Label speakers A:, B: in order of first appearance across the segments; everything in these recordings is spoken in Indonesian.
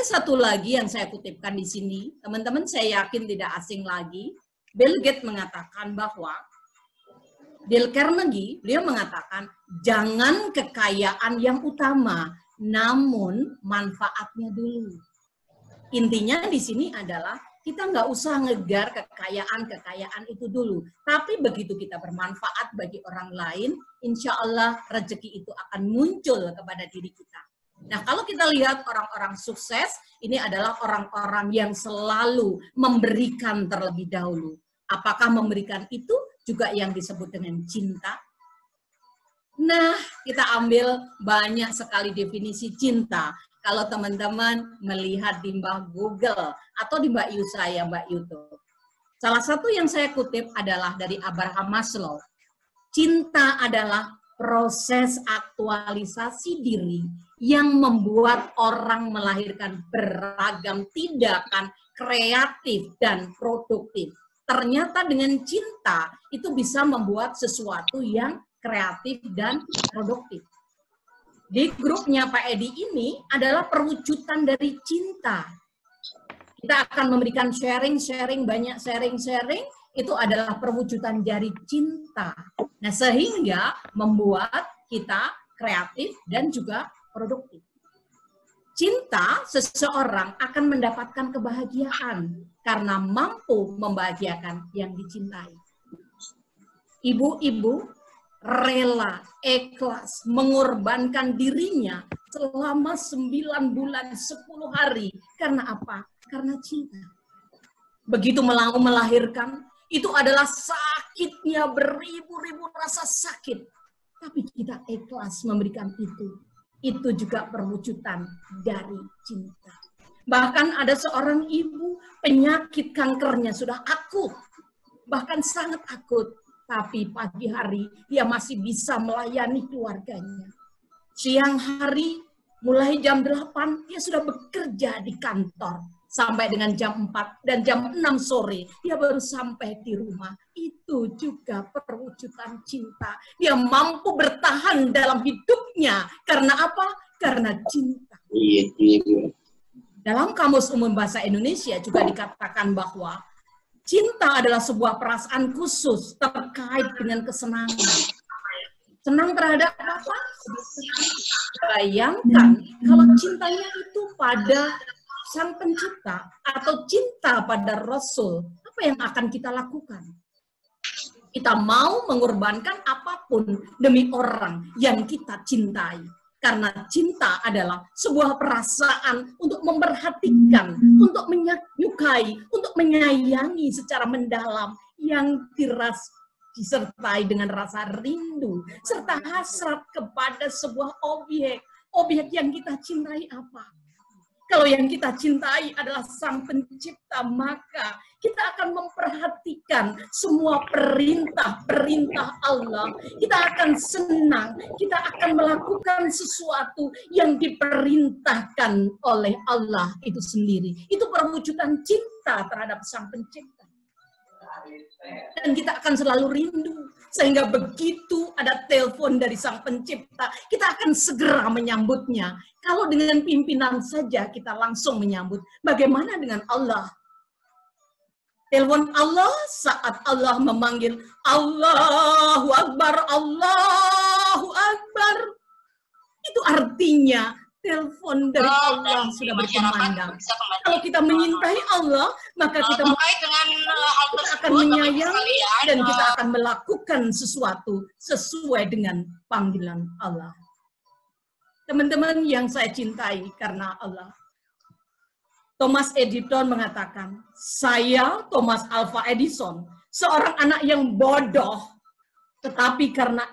A: satu lagi yang saya kutipkan di sini, teman-teman saya yakin tidak asing lagi. Bill Gates mengatakan bahwa Dale Carnegie, beliau mengatakan jangan kekayaan yang utama, namun manfaatnya dulu. Intinya di sini adalah kita nggak usah ngejar kekayaan itu dulu. Tapi begitu kita bermanfaat bagi orang lain, insya Allah rezeki itu akan muncul kepada diri kita. Nah, kalau kita lihat orang-orang sukses, ini adalah orang-orang yang selalu memberikan terlebih dahulu. Apakah memberikan itu juga yang disebut dengan cinta? Nah, kita ambil banyak sekali definisi cinta. Kalau teman-teman melihat di Mbak Google atau di Mbak Yu saya, Mbak YouTube. Salah satu yang saya kutip adalah dari Abraham Maslow. Cinta adalah proses aktualisasi diri yang membuat orang melahirkan beragam tindakan kreatif dan produktif. Ternyata dengan cinta itu bisa membuat sesuatu yang kreatif dan produktif. Di grupnya Pak Edi ini adalah perwujudan dari cinta. Kita akan memberikan sharing-sharing, banyak sharing-sharing, itu adalah perwujudan dari cinta. Nah, sehingga membuat kita kreatif dan juga produktif. Cinta seseorang akan mendapatkan kebahagiaan karena mampu membahagiakan yang dicintai. Ibu-ibu rela, ikhlas, mengorbankan dirinya selama 9 bulan, 10 hari. Karena apa? Karena cinta. Begitu melahirkan, itu adalah sakitnya beribu-ribu rasa sakit. Tapi kita ikhlas memberikan itu. Itu juga perwujudan dari cinta. Bahkan ada seorang ibu, penyakit kankernya sudah akut. Bahkan sangat akut. Tapi pagi hari dia masih bisa melayani keluarganya. Siang hari, mulai jam 8, dia sudah bekerja di kantor. Sampai dengan jam 4 dan jam 6 sore, dia baru sampai di rumah. Itu juga perwujudan cinta. Dia mampu bertahan dalam hidupnya. Karena apa? Karena cinta. Dalam Kamus Umum Bahasa Indonesia juga dikatakan bahwa cinta adalah sebuah perasaan khusus terkait dengan kesenangan. Senang terhadap apa? Bayangkan kalau cintanya itu pada Sang Pencipta atau cinta pada Rasul, apa yang akan kita lakukan? Kita mau mengorbankan apapun demi orang yang kita cintai. Karena cinta adalah sebuah perasaan untuk memperhatikan, untuk menyukai, untuk menyayangi secara mendalam yang disertai dengan rasa rindu, serta hasrat kepada sebuah objek yang kita cintai apa? Kalau yang kita cintai adalah Sang Pencipta, maka kita akan memperhatikan semua perintah-perintah Allah. Kita akan senang, kita akan melakukan sesuatu yang diperintahkan oleh Allah itu sendiri. Itu perwujudan cinta terhadap Sang Pencipta. Dan kita akan selalu rindu. Sehingga begitu ada telepon dari Sang Pencipta, kita akan segera menyambutnya. Kalau dengan pimpinan saja kita langsung menyambut, bagaimana dengan Allah? Telepon Allah saat Allah memanggil, Allahu Akbar, Allahu Akbar. Itu artinya telepon dari Allah sudah berkumandang. Kalau kita menyintai Allah, maka kita akan menyayangi dan kita akan melakukan sesuatu sesuai dengan panggilan Allah. Teman-teman yang saya cintai karena Allah. Thomas Edison mengatakan, saya Thomas Alva Edison, seorang anak yang bodoh, tetapi karena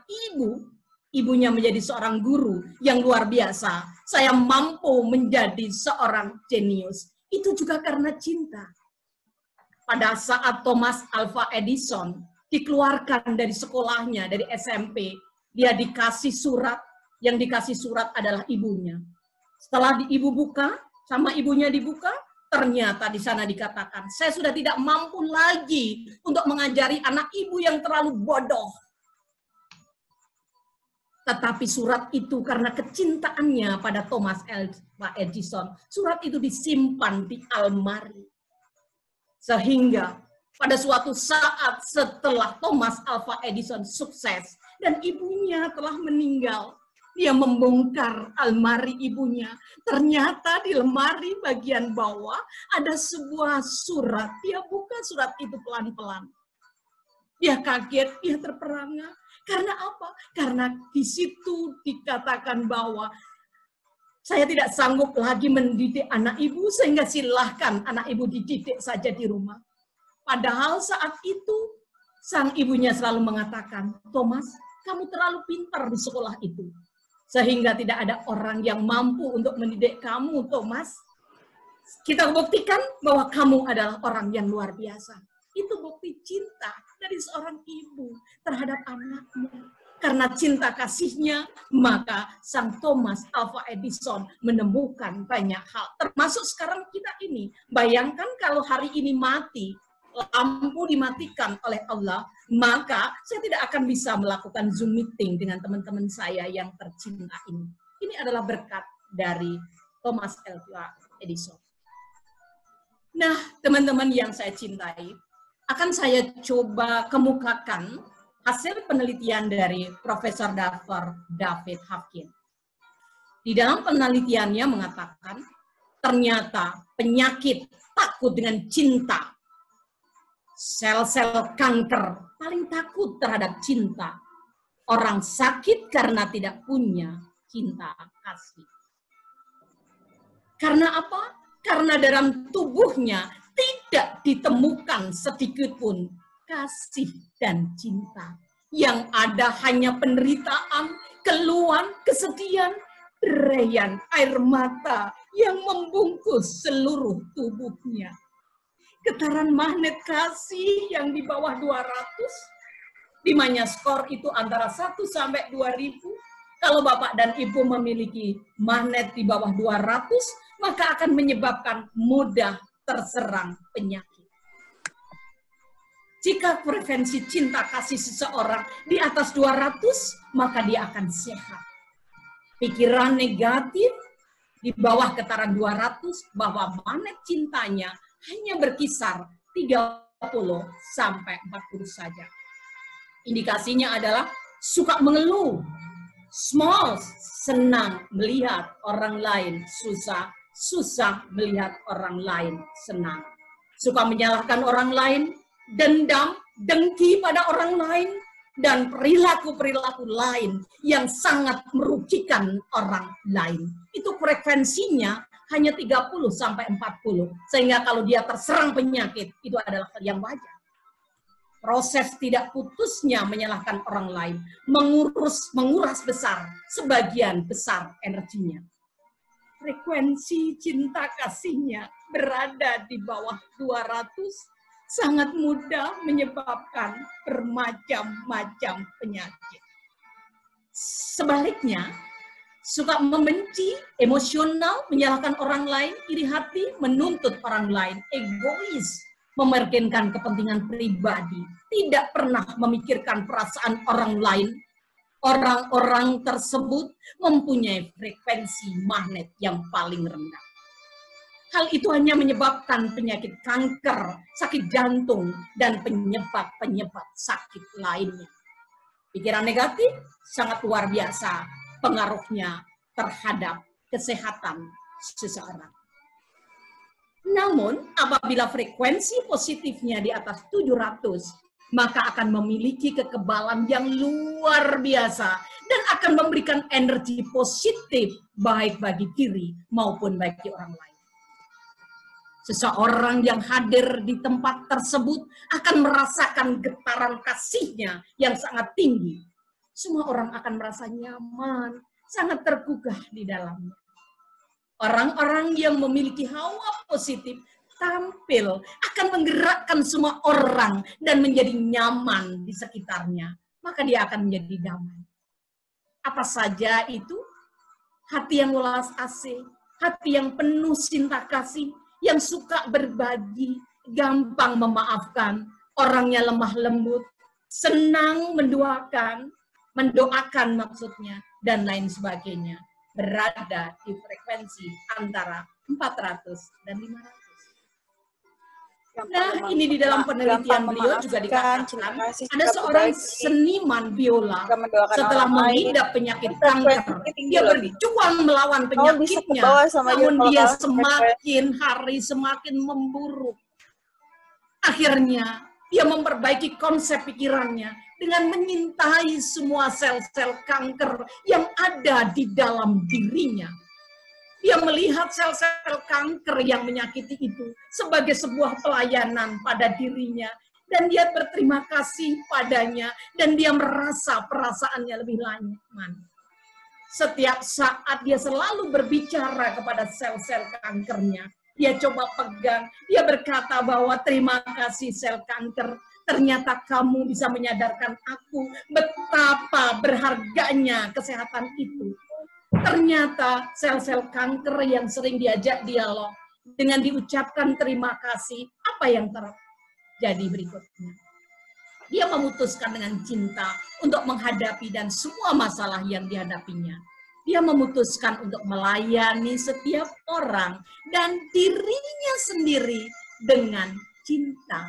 A: ibunya menjadi seorang guru yang luar biasa, saya mampu menjadi seorang jenius. Itu juga karena cinta. Pada saat Thomas Alva Edison dikeluarkan dari sekolahnya, dari SMP, dia dikasih surat, yang dikasih surat adalah ibunya. Setelah ibu buka, sama ibunya dibuka, ternyata di sana dikatakan, saya sudah tidak mampu lagi untuk mengajari anak ibu yang terlalu bodoh. Tetapi surat itu karena kecintaannya pada Thomas Alva Edison, surat itu disimpan di almari. Sehingga pada suatu saat setelah Thomas Alva Edison sukses dan ibunya telah meninggal, dia membongkar almari ibunya. Ternyata di lemari bagian bawah ada sebuah surat. Dia buka surat itu pelan-pelan. Dia kaget, dia terperangah. Karena apa? Karena di situ dikatakan bahwa saya tidak sanggup lagi mendidik anak ibu, sehingga silahkan anak ibu dididik saja di rumah. Padahal saat itu sang ibunya selalu mengatakan, Thomas, kamu terlalu pintar di sekolah itu. Sehingga tidak ada orang yang mampu untuk mendidik kamu, Thomas. Kita buktikan bahwa kamu adalah orang yang luar biasa. Itu bukti cinta dari seorang ibu terhadap anaknya. Karena cinta kasihnya, maka sang Thomas Alva Edison menemukan banyak hal. Termasuk sekarang kita ini. Bayangkan kalau hari ini mati, lampu dimatikan oleh Allah, maka saya tidak akan bisa melakukan Zoom meeting dengan teman-teman saya yang tercinta ini. Ini adalah berkat dari Thomas Alva Edison. Nah, teman-teman yang saya cintai, akan saya coba kemukakan hasil penelitian dari Profesor Dr. David Hawkins. Di dalam penelitiannya mengatakan, ternyata penyakit takut dengan cinta, sel-sel kanker paling takut terhadap cinta. Orang sakit karena tidak punya cinta kasih. Karena apa? Karena dalam tubuhnya tidak ditemukan sedikit pun kasih dan cinta. Yang ada hanya penderitaan, keluhan, kesedihan, derayan air mata yang membungkus seluruh tubuhnya. Getaran magnet kasih yang di bawah 200, di mana skor itu antara 1 sampai 2000. Kalau Bapak dan Ibu memiliki magnet di bawah 200, maka akan menyebabkan mudah terserang penyakit. Jika frekuensi cinta kasih seseorang di atas 200, maka dia akan sehat. Pikiran negatif di bawah getaran 200, bahwa magnet cintanya hanya berkisar 30 sampai 40 saja. Indikasinya adalah suka mengeluh, small, senang melihat orang lain susah, susah melihat orang lain senang. Suka menyalahkan orang lain, dendam, dengki pada orang lain, dan perilaku-perilaku lain yang sangat merugikan orang lain. Itu frekuensinya hanya 30 sampai 40. Sehingga kalau dia terserang penyakit, itu adalah hal yang wajar. Proses tidak putusnya menyalahkan orang lain, menguras besar, sebagian besar energinya. Frekuensi cinta kasihnya berada di bawah 200, sangat mudah menyebabkan bermacam-macam penyakit. Sebaliknya, suka membenci, emosional, menyalahkan orang lain, iri hati, menuntut orang lain, egois, mementingkan kepentingan pribadi, tidak pernah memikirkan perasaan orang lain. Orang-orang tersebut mempunyai frekuensi magnet yang paling rendah. Hal itu hanya menyebabkan penyakit kanker, sakit jantung, dan penyebab-penyebab sakit lainnya. Pikiran negatif sangat luar biasa pengaruhnya terhadap kesehatan seseorang. Namun, apabila frekuensi positifnya di atas 700, maka akan memiliki kekebalan yang luar biasa dan akan memberikan energi positif baik bagi diri maupun bagi orang lain. Seseorang yang hadir di tempat tersebut akan merasakan getaran kasihnya yang sangat tinggi. Semua orang akan merasa nyaman, sangat tergugah di dalamnya. Orang-orang yang memiliki hawa positif tampil akan menggerakkan semua orang dan menjadi nyaman di sekitarnya. Maka dia akan menjadi damai. Apa saja itu? Hati yang welas asih, hati yang penuh cinta kasih, yang suka berbagi, gampang memaafkan, orangnya lemah lembut, senang mendoakan, mendoakan maksudnya, dan lain sebagainya. Berada di frekuensi antara 400 dan 500. Nah, ini di dalam penelitian beliau juga dikatakan ada seorang seniman biola setelah mengidap penyakit kanker, dia berjuang melawan penyakitnya, namun dia semakin hari semakin memburuk. Akhirnya, dia memperbaiki konsep pikirannya dengan menyintai semua sel-sel kanker yang ada di dalam dirinya. Dia melihat sel-sel kanker yang menyakiti itu sebagai sebuah pelayanan pada dirinya. Dan dia berterima kasih padanya. Dan dia merasa perasaannya lebih nyaman. Setiap saat dia selalu berbicara kepada sel-sel kankernya. Dia coba pegang, dia berkata bahwa terima kasih sel kanker. Ternyata kamu bisa menyadarkan aku betapa berharganya kesehatan itu. Ternyata sel-sel kanker yang sering diajak dialog dengan diucapkan terima kasih, apa yang terjadi berikutnya? Dia memutuskan dengan cinta untuk menghadapi dan semua masalah yang dihadapinya. Dia memutuskan untuk melayani setiap orang dan dirinya sendiri dengan cinta.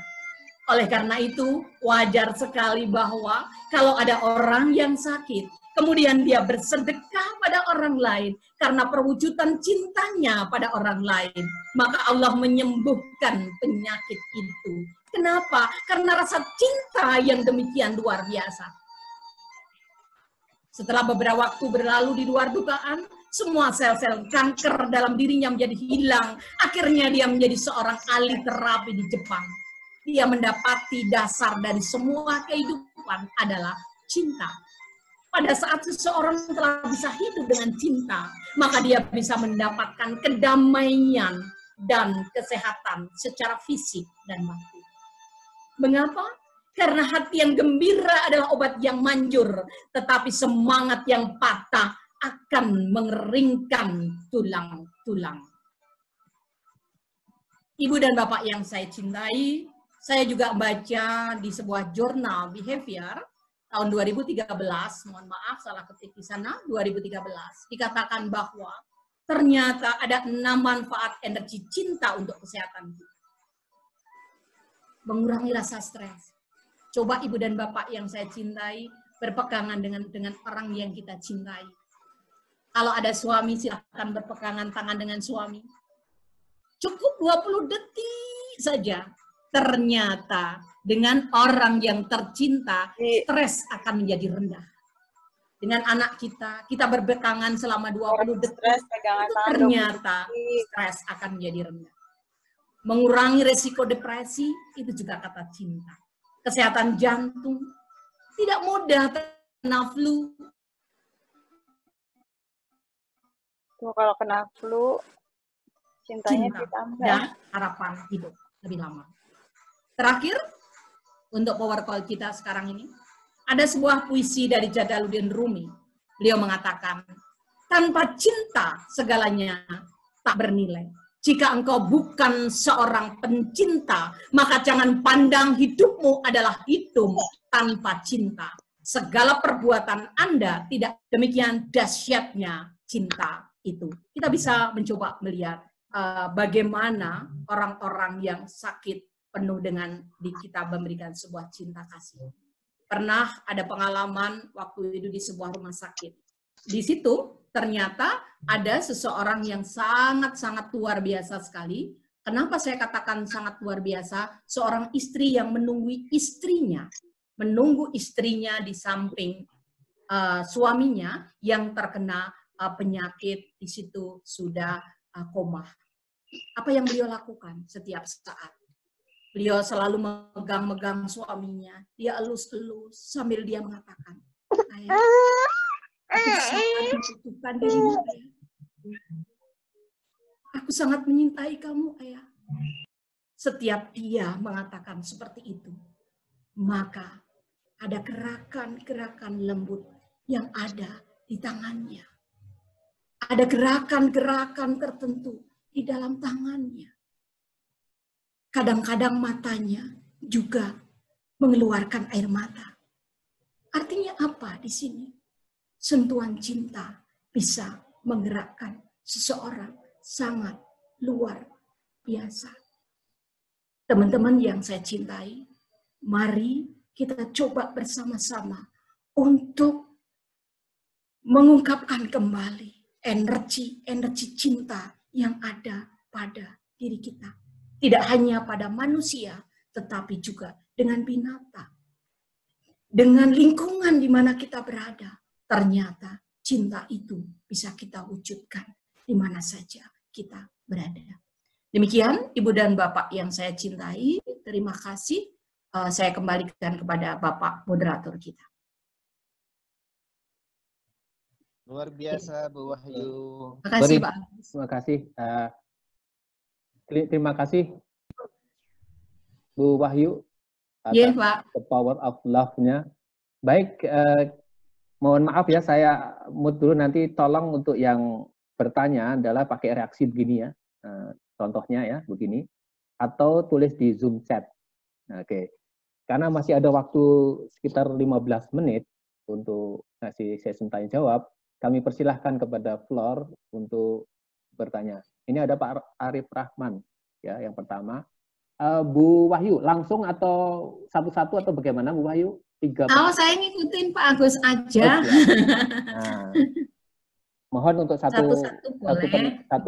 A: Oleh karena itu, wajar sekali bahwa kalau ada orang yang sakit, kemudian dia bersedekah pada orang lain karena perwujudan cintanya pada orang lain, maka Allah menyembuhkan penyakit itu. Kenapa? Karena rasa cinta yang demikian luar biasa. Setelah beberapa waktu berlalu di luar dugaan, semua sel-sel kanker dalam dirinya menjadi hilang. Akhirnya dia menjadi seorang ahli terapi di Jepang. Dia mendapati dasar dari semua kehidupan adalah cinta. Pada saat seseorang telah bisa hidup dengan cinta, maka dia bisa mendapatkan kedamaian dan kesehatan secara fisik dan batin. Mengapa? Karena hati yang gembira adalah obat yang manjur, tetapi semangat yang patah akan mengeringkan tulang-tulang. Ibu dan Bapak yang saya cintai, saya juga baca di sebuah jurnal behavior tahun 2013, mohon maaf salah ketik di sana, 2013, dikatakan bahwa ternyata ada 6 manfaat energi cinta untuk kesehatan kita. Mengurangi rasa stres. Coba ibu dan bapak yang saya cintai, berpegangan dengan orang yang kita cintai. Kalau ada suami, silahkan berpegangan tangan dengan suami. Cukup 20 detik saja. Ternyata dengan orang yang tercinta, stres akan menjadi rendah. Dengan anak kita berpegangan selama 20 detik, ternyata stres akan menjadi rendah. Mengurangi resiko depresi, itu juga kata cinta. Kesehatan jantung, tidak mudah kena flu.
B: Tuh, kalau kena flu, cintanya ditambah.
A: Dan harapan hidup lebih lama. Terakhir, untuk power call kita sekarang ini, ada sebuah puisi dari Jalaluddin Rumi. Beliau mengatakan, tanpa cinta segalanya tak bernilai. Jika engkau bukan seorang pencinta, maka jangan pandang hidupmu adalah hidup tanpa cinta. Segala perbuatan Anda tidak demikian dahsyatnya cinta itu. Kita bisa mencoba melihat bagaimana orang-orang yang sakit penuh dengan kita memberikan sebuah cinta kasih. Pernah ada pengalaman waktu itu di sebuah rumah sakit. Di situ ternyata ada seseorang yang sangat-sangat luar biasa sekali. Kenapa saya katakan sangat luar biasa? Seorang istri yang menunggu istrinya di samping suaminya yang terkena penyakit, di situ sudah koma. Apa yang beliau lakukan setiap saat? Beliau selalu megang-megang suaminya, dia elus-elus sambil dia mengatakan, ayah, aku sangat membutuhkan dirimu, ayah. Aku sangat menyintai kamu, ayah. Setiap dia mengatakan seperti itu, maka ada gerakan-gerakan lembut yang ada di tangannya. Ada gerakan-gerakan tertentu di dalam tangannya. Kadang-kadang matanya juga mengeluarkan air mata. Artinya apa di sini? Sentuhan cinta bisa menggerakkan seseorang sangat luar biasa. Teman-teman yang saya cintai, mari kita coba bersama-sama untuk mengungkapkan kembali energi cinta yang ada pada diri kita. Tidak hanya pada manusia, tetapi juga dengan binatang. Dengan lingkungan di mana kita berada, ternyata cinta itu bisa kita wujudkan di mana saja kita berada. Demikian Ibu dan Bapak yang saya cintai, terima kasih. Saya kembalikan kepada Bapak moderator kita.
C: Luar biasa Bu Wahyu.
A: Terima kasih Pak.
D: Terima kasih. Terima kasih Bu Wahyu atas
A: Pak.
D: The Power of Love-nya. Baik, mohon maaf ya, saya mood dulu, nanti tolong untuk yang bertanya adalah pakai reaksi begini ya. Contohnya ya, begini. Atau tulis di Zoom chat. Oke. Karena masih ada waktu sekitar 15 menit untuk ngasih sesi tanya jawab, kami persilahkan kepada Flor untuk bertanya. Ini ada Pak Arif Rahman, ya, yang pertama. Bu Wahyu, langsung atau satu-satu atau bagaimana Bu Wahyu?
A: Saya ngikutin Pak Agus aja.
D: Nah, mohon untuk satu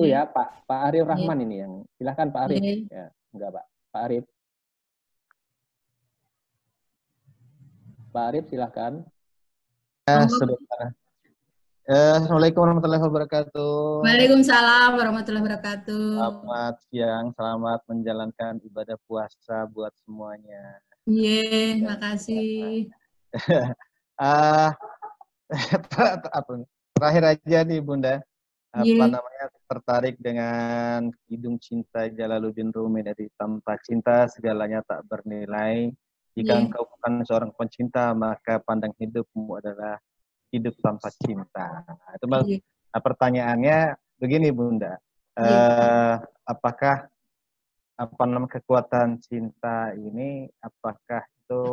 D: ya, Pak Arif Rahman ini yang silahkan Pak Arif. Ya, enggak Pak, Pak Arif. Pak Arif silahkan.
C: Assalamualaikum warahmatullahi wabarakatuh.
A: Waalaikumsalam warahmatullahi wabarakatuh.
C: Selamat siang, selamat menjalankan ibadah puasa buat semuanya.
A: Iya, makasih.
C: Terakhir aja nih Bunda, tertarik dengan Kidung Cinta Jalaluddin Rumi dari tanpa cinta segalanya tak bernilai. Jika engkau bukan seorang pencinta, maka pandang hidupmu adalah hidup tanpa cinta. Itu pertanyaannya begini Bunda, apakah kekuatan cinta ini apakah itu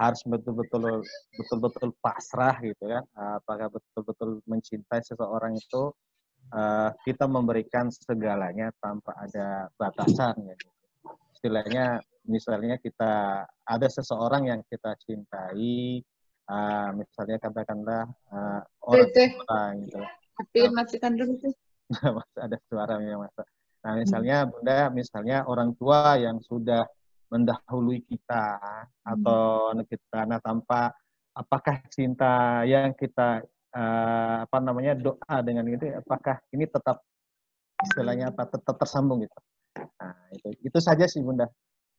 C: harus betul-betul pasrah gitu ya? Apakah betul-betul mencintai seseorang itu kita memberikan segalanya tanpa ada batasan ya? Istilahnya misalnya kita ada seseorang yang kita cintai, misalnya katakanlah orang tua gitu.
B: Tapi matikan dulu tuh.
C: Ada suara yang masuk. Nah, misalnya Bunda, misalnya orang tua yang sudah mendahului kita atau kita, nah tanpa apakah cinta yang kita doa dengan itu, apakah ini tetap istilahnya tetap tersambung gitu. Nah, itu saja sih Bunda.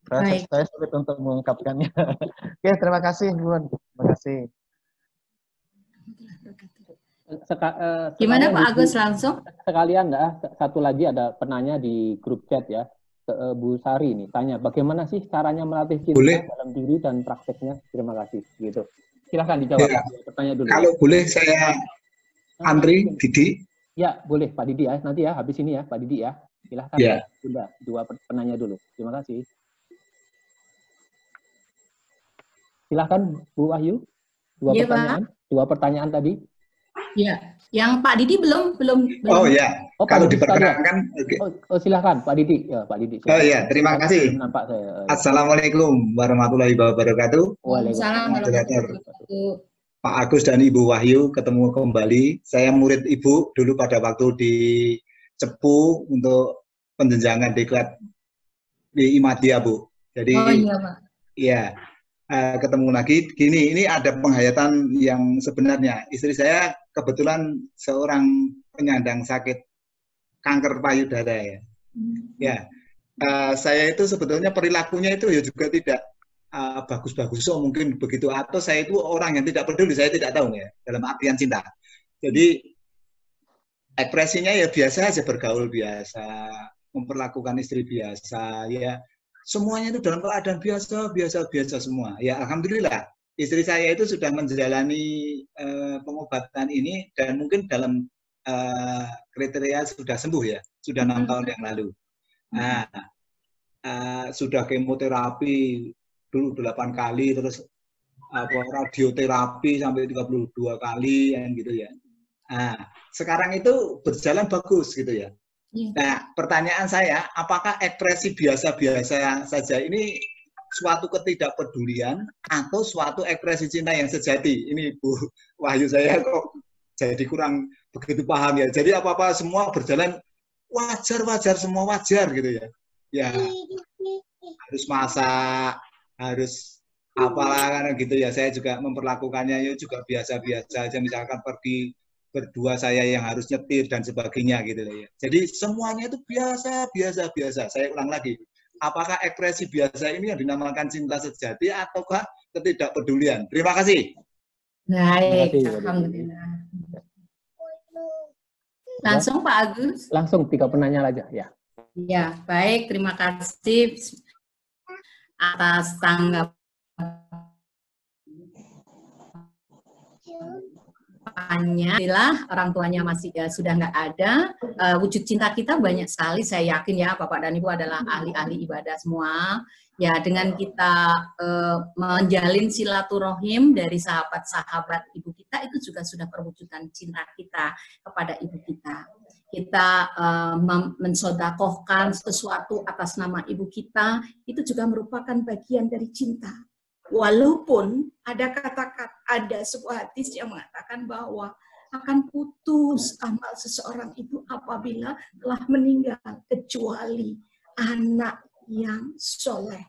C: Saya sulit untuk mengungkapkannya. Oke, terima kasih Bun. Terima kasih.
A: Gimana Pak Agus langsung?
D: Sekalian satu lagi ada penanya di grup chat ya, Bu Sari ini tanya bagaimana sih caranya melatih cinta dalam diri dan prakteknya. Terima kasih. Gitu. Silahkan dijawab. Ya. Pertanyaan dulu.
E: Kalau boleh saya Andri, Didi.
D: Ya boleh Pak Didi ya. Nanti ya habis ini ya Pak Didi ya. Silahkan.
E: Ya.
D: Bunda, dua penanya dulu. Terima kasih. Silahkan Bu Wahyu. Dua pertanyaan tadi.
A: Ya, yang Pak Didi belum.
E: Oh ya, kalau diperkenankan.
D: Silahkan Pak Didi. Ya Pak Didi.
E: Oh ya, terima kasih.
D: Nampak saya.
E: Assalamualaikum warahmatullahi wabarakatuh.
A: Waalaikumsalam warahmatullahi wabarakatuh.
E: Pak Agus dan Ibu Wahyu ketemu kembali. Saya murid Ibu dulu pada waktu di Cepu untuk penjenjangan diklat di Imadia Bu. Jadi. Oh iya Pak. Iya. Ketemu lagi, gini, ini ada penghayatan yang sebenarnya. Istri saya kebetulan seorang penyandang sakit kanker payudara ya. Ya, saya itu sebetulnya perilakunya itu ya juga tidak bagus-bagus, mungkin begitu. Atau saya itu orang yang tidak peduli, saya tidak tahu ya, dalam artian cinta. Jadi ekspresinya ya biasa aja, bergaul biasa, memperlakukan istri biasa, ya. Semuanya itu dalam keadaan biasa semua. Ya alhamdulillah, istri saya itu sudah menjalani pengobatan ini dan mungkin dalam kriteria sudah sembuh ya, sudah 6 tahun yang lalu. Nah, sudah kemoterapi dulu 8 kali, terus radioterapi sampai 32 kali yang gitu ya. Nah, sekarang itu berjalan bagus gitu ya. Nah, pertanyaan saya, apakah ekspresi biasa-biasa saja ini suatu ketidakpedulian atau suatu ekspresi cinta yang sejati? Ini Bu Wahyu, saya kok jadi kurang begitu paham ya. Jadi apa-apa semua berjalan wajar-wajar, semua wajar gitu ya. Ya, harus masak, harus apalah kan gitu ya. Saya juga memperlakukannya ya juga biasa-biasa aja, misalkan pergi berdua saya yang harus nyetir dan sebagainya gitu ya. Jadi semuanya itu biasa. Saya ulang lagi. Apakah ekspresi biasa ini yang dinamakan cinta sejati ataukah ketidakpedulian? Terima kasih.
A: Baik, alhamdulillah. Langsung Pak Agus.
D: Langsung 3 penanya aja ya.
A: Ya, baik. Terima kasih atas tanggapannya. Alhamdulillah orang tuanya masih sudah nggak ada. Wujud cinta kita banyak sekali. Saya yakin ya Bapak dan Ibu adalah ahli-ahli ibadah semua. Ya, dengan kita menjalin silaturahim dari sahabat-sahabat ibu kita, itu juga sudah perwujudan cinta kita kepada ibu kita. Kita mensodakohkan sesuatu atas nama ibu kita, itu juga merupakan bagian dari cinta. Walaupun ada ada sebuah hadis yang mengatakan bahwa akan putus amal seseorang itu apabila telah meninggal, kecuali anak yang soleh.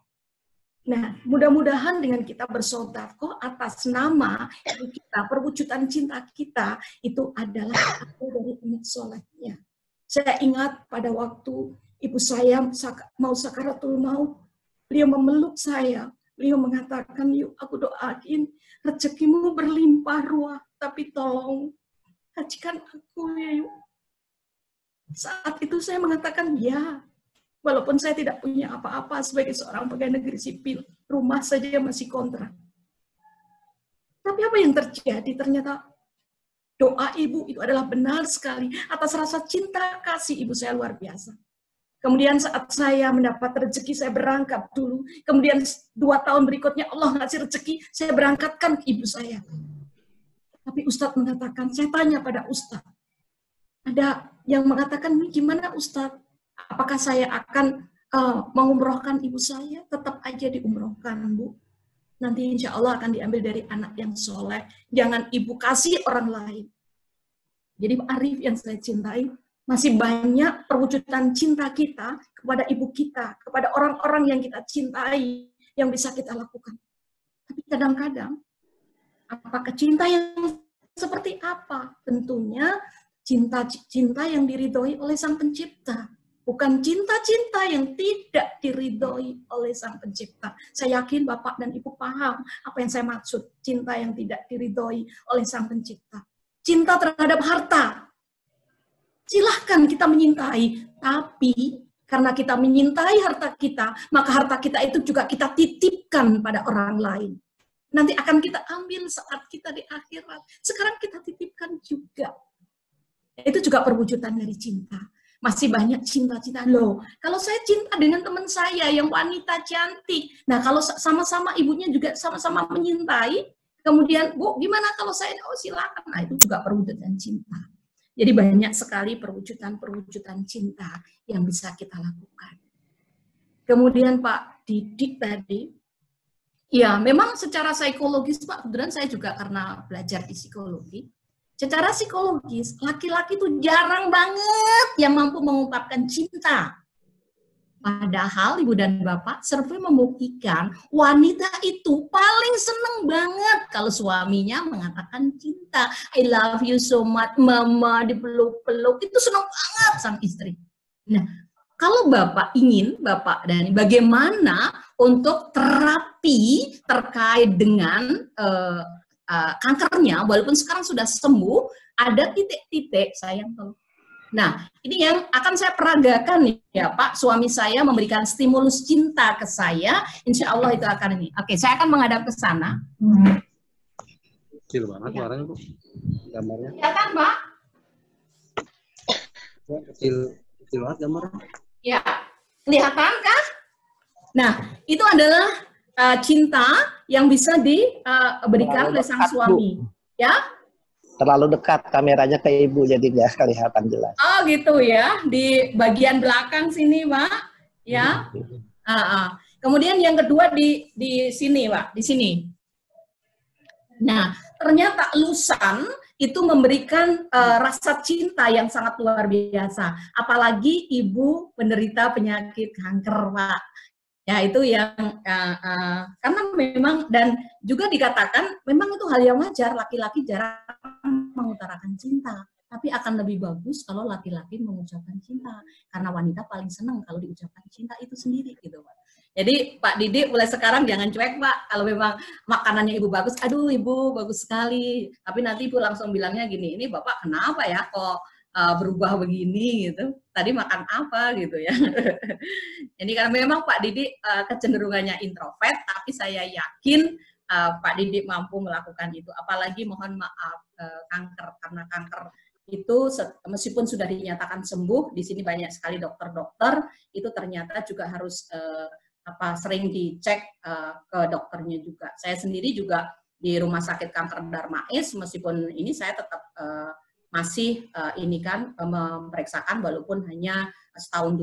A: Nah, mudah-mudahan dengan kita bersedekah atas nama ibu kita, perwujudan cinta kita itu adalah dari anak solehnya. Saya ingat pada waktu ibu saya mau sakaratul maut, beliau memeluk saya. Beliau mengatakan, yuk aku doain rezekimu berlimpah ruah, tapi tolong hajikan aku ya yuk. Saat itu saya mengatakan ya, walaupun saya tidak punya apa-apa sebagai seorang pegawai negeri sipil, rumah saja masih kontrak. Tapi apa yang terjadi? Ternyata doa ibu itu adalah benar sekali atas rasa cinta kasih ibu saya luar biasa. Kemudian saat saya mendapat rezeki, saya berangkat dulu. Kemudian 2 tahun berikutnya Allah ngasih rezeki, saya berangkatkan ke ibu saya. Tapi Ustadz mengatakan, saya tanya pada Ustadz. Ada yang mengatakan, gimana Ustadz? Apakah saya akan mengumrohkan ibu saya? Tetap aja diumrohkan, Bu. Nanti insya Allah akan diambil dari anak yang soleh. Jangan ibu kasih orang lain. Jadi Pak Arif yang saya cintai, masih banyak perwujudan cinta kita kepada ibu kita, kepada orang-orang yang kita cintai, yang bisa kita lakukan. Tapi kadang-kadang, apakah cinta yang seperti apa? Tentunya cinta yang diridhoi oleh Sang Pencipta. Bukan cinta-cinta yang tidak diridhoi oleh Sang Pencipta. Saya yakin Bapak dan Ibu paham apa yang saya maksud. Cinta yang tidak diridhoi oleh Sang Pencipta. Cinta terhadap harta. Silahkan kita menyintai, tapi karena kita menyintai harta kita, maka harta kita itu juga kita titipkan pada orang lain. Nanti akan kita ambil saat kita di akhirat. Sekarang kita titipkan juga. Itu juga perwujudan dari cinta. Masih banyak cinta-cinta. Loh, kalau saya cinta dengan teman saya yang wanita cantik, nah kalau sama-sama ibunya juga sama-sama menyintai, kemudian, Bu, gimana kalau saya, oh silakan. Nah itu juga perwujudan cinta. Jadi banyak sekali perwujudan cinta yang bisa kita lakukan. Kemudian Pak Didik tadi, ya memang secara psikologis Pak, kebetulan saya juga karena belajar di psikologi, secara psikologis laki-laki itu jarang banget yang mampu mengungkapkan cinta. Padahal Ibu dan Bapak, survei membuktikan wanita itu paling seneng banget kalau suaminya mengatakan cinta. I love you so much, mama, dipeluk-peluk, itu seneng banget sang istri. Nah, kalau Bapak ingin, Bapak dan bagaimana untuk terapi terkait dengan kankernya, walaupun sekarang sudah sembuh, ada titik-titik, sayang kalau nah, ini yang akan saya peragakan nih ya Pak, suami saya memberikan stimulus cinta ke saya, insya Allah itu akan ini. Oke, saya akan menghadap ke sana.
F: Kecil banget suaranya Bu, gambarnya.
A: Ya kan Pak?
F: Kecil banget gambarnya.
A: Ya, kelihatan kah? Nah, itu adalah cinta yang bisa diberikan oleh sang suami. Ya?
F: Terlalu dekat kameranya ke ibu, jadi nggak kelihatan jelas.
A: Oh gitu ya, di bagian belakang sini, Pak. Ya. Kemudian yang kedua di sini, Pak, di sini. Nah, ternyata lusan itu memberikan rasa cinta yang sangat luar biasa. Apalagi ibu penderita penyakit kanker, Pak. Ya, itu yang karena memang, dan juga dikatakan memang itu hal yang wajar, laki-laki jarang mengutarakan cinta. Tapi akan lebih bagus kalau laki-laki mengucapkan cinta. Karena wanita paling senang kalau diucapkan cinta itu sendiri, gitu, Pak. Jadi Pak Didi mulai sekarang jangan cuek, Pak. Kalau memang makanannya Ibu bagus, aduh Ibu bagus sekali. Tapi nanti Ibu langsung bilangnya gini, ini Bapak kenapa ya kok berubah begini gitu. Tadi makan apa gitu ya. Jadi karena memang Pak Didi kecenderungannya introvert, tapi saya yakin Pak Didi mampu melakukan itu. Apalagi mohon maaf kanker, karena kanker itu meskipun sudah dinyatakan sembuh, di sini banyak sekali dokter-dokter, itu ternyata juga harus sering dicek ke dokternya juga. Saya sendiri juga di Rumah Sakit Kanker Darmais, meskipun ini saya tetap masih ini kan memeriksakan, walaupun hanya setahun